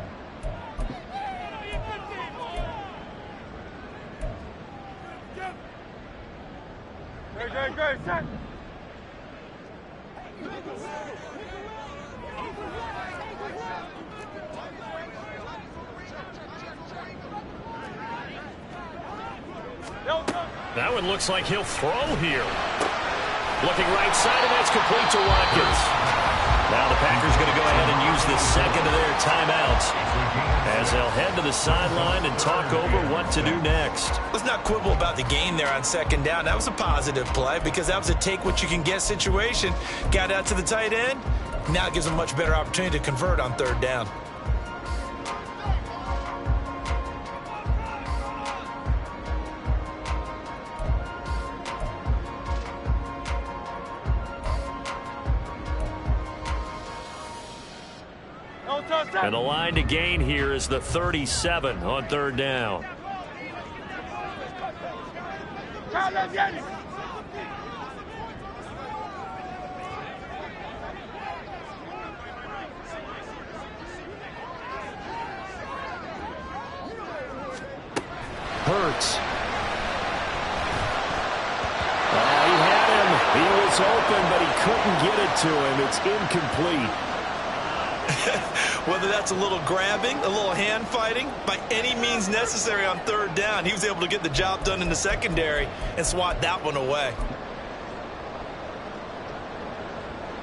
That one looks like he'll throw here. Looking right side, and that's complete to Watkins. Now the Packers going to go ahead and use the 2nd of their timeouts as they'll head to the sideline and talk over what to do next. Let's not quibble about the gain there on 2nd down. That was a positive play because that was a take-what-you-can-get situation. Got out to the tight end, Now it gives them a much better opportunity to convert on third down. And the line to gain here is the 37 on third down. Hurts. Oh, he had him. He was open, but he couldn't get it to him. It's incomplete. Whether that's a little grabbing, a little hand fighting, by any means necessary on third down, he was able to get the job done in the secondary and swat that one away.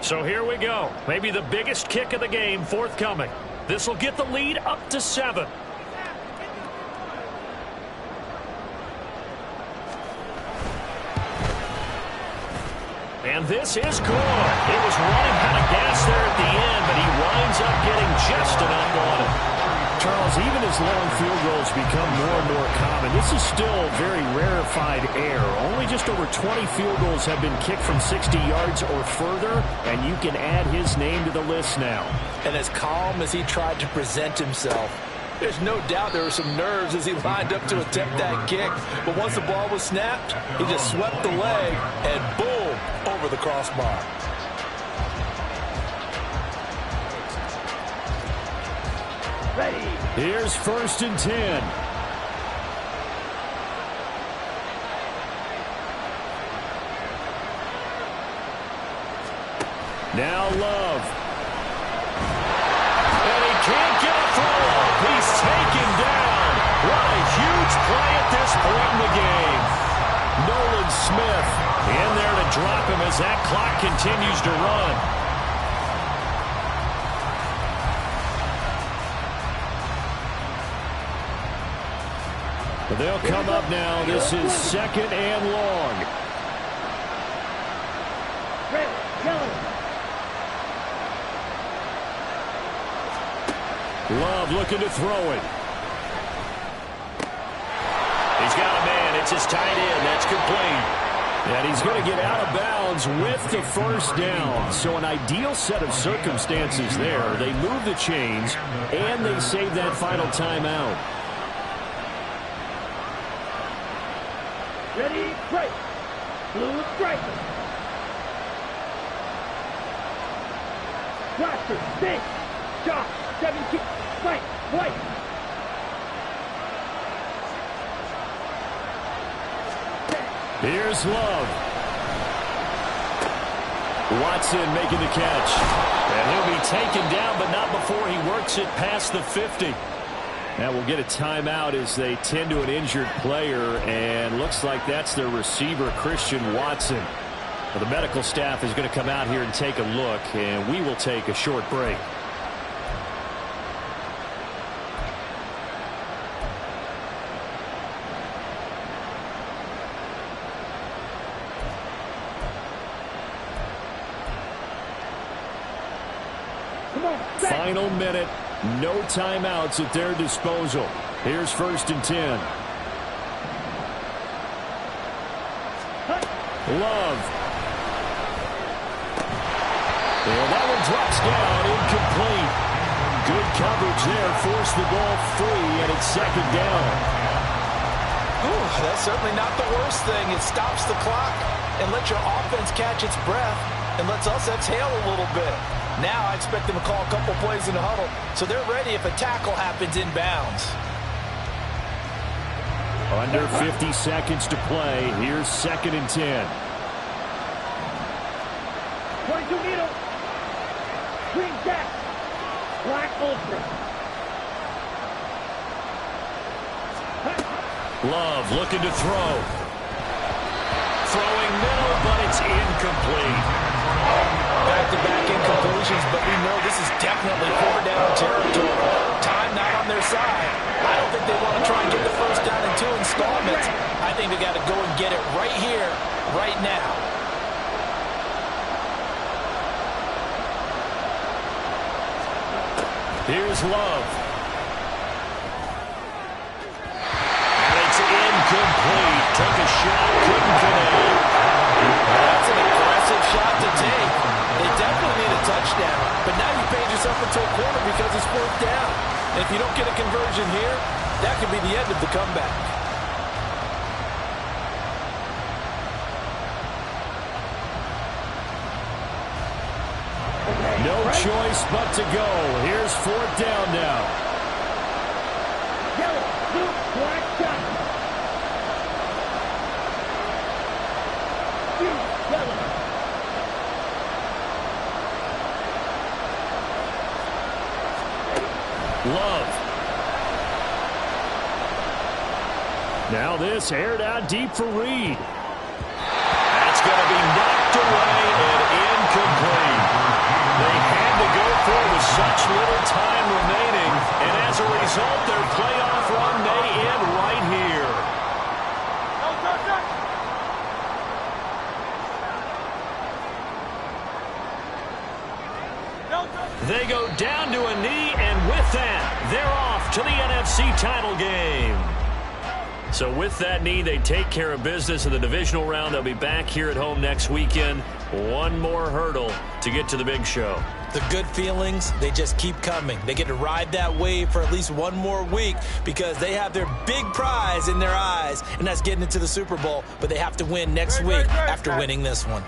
So here we go. Maybe the biggest kick of the game forthcoming. This will get the lead up to 7. And this is good. He was running out of gas there at the end, but he winds up getting just enough on it. Charles, even as long field goals become more and more common, this is still very rarefied air. Only just over 20 field goals have been kicked from 60 yards or further, and you can add his name to the list now. And as calm as he tried to present himself, there's no doubt there were some nerves as he lined up to attempt that kick. But once the ball was snapped, he just swept the leg and boom, over the crossbar. Ready. Here's 1st and 10. Now Love. And he can't get a throw up. He's taken down. What a huge play at this point in the game. Nolan Smith in there to drop him as that clock continues to run. They'll come up now. This is 2nd and long. Red, yellow. Love looking to throw it. He's got a man. It's his tight end. That's complete. And he's going to get out of bounds with the first down. So an ideal set of circumstances there. They move the chains, and they save that final timeout. Ready, break. Blue striker. Blaster, big. Shot, 17. Fight, white. Here's Love. Watson making the catch. And he'll be taken down, but not before he works it past the 50. Now we'll get a timeout as they tend to an injured player, and looks like that's their receiver, Christian Watson. Well, the medical staff is going to come out here and take a look, and we will take a short break. Final minute, no timeouts at their disposal. Here's 1st and 10. Love. And that one drops down, incomplete. Good coverage there, forced the ball free, and it's 2nd down. Ooh, that's certainly not the worst thing. It stops the clock and lets your offense catch its breath and lets us exhale a little bit. Now I expect them to call a couple plays in the huddle, so they're ready if a tackle happens inbounds. Under 50 seconds to play. Here's 2nd and 10. 22 needle. Green jack. Black ultra. Love looking to throw. Throwing middle, but it's incomplete. Back-to-back incompletions, but we know this is definitely 4-down territory. Time not on their side. I don't think they want to try and get the first down in 2 installments. I think they got to go and get it right here, right now. Here's Love. And it's incomplete. Took a shot, couldn't connect. That's an aggressive shot to take. They definitely need a touchdown. But now you paid yourself into a corner because it's 4th down. And if you don't get a conversion here, that could be the end of the comeback. No choice but to go. Here's 4th down now. Yellow, blue, black, shot. Yellow. Love. Now this aired out deep for Reed. That's going to be knocked away and incomplete. They had to go for it with such little time remaining, and as a result, their playoff run may end right here. They go down to a knee, and with that, they're off to the NFC title game. So with that knee, they take care of business in the divisional round. They'll be back here at home next weekend. One more hurdle to get to the big show. The good feelings, they just keep coming. They get to ride that wave for at least one more week because they have their big prize in their eyes, and that's getting into the Super Bowl. But they have to win next week after winning this one.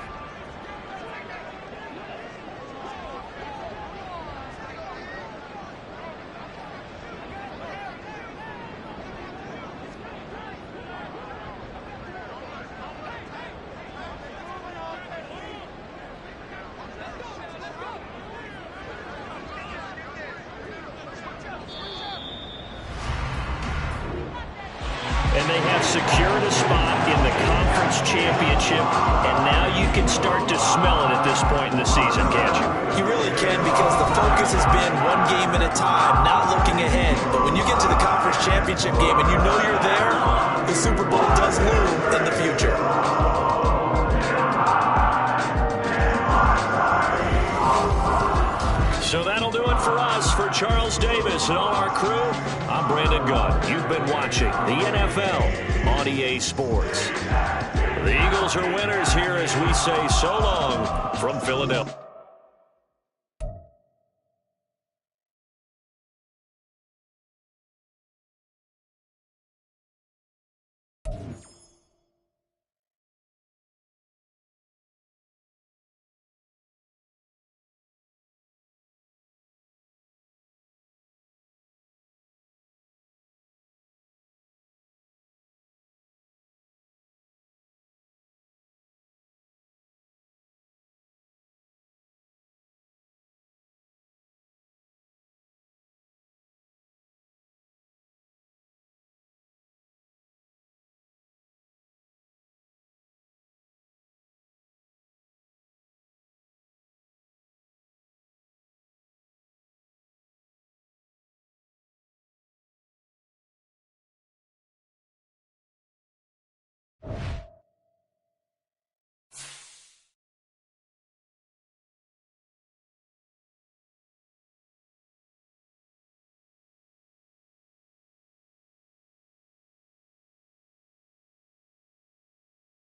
And they have secured a spot in the conference championship, and now you can start to smell it at this point in the season, can't you? You really can, because the focus has been one game at a time, not looking ahead. But when you get to the conference championship game and you know you're there, the Super Bowl does loom in the future. So that'll do it for us. For Charles Davis and all our crew, I'm Brandon Gunn. You've been watching the NFL on EA Sports. The Eagles are winners here as we say so long from Philadelphia.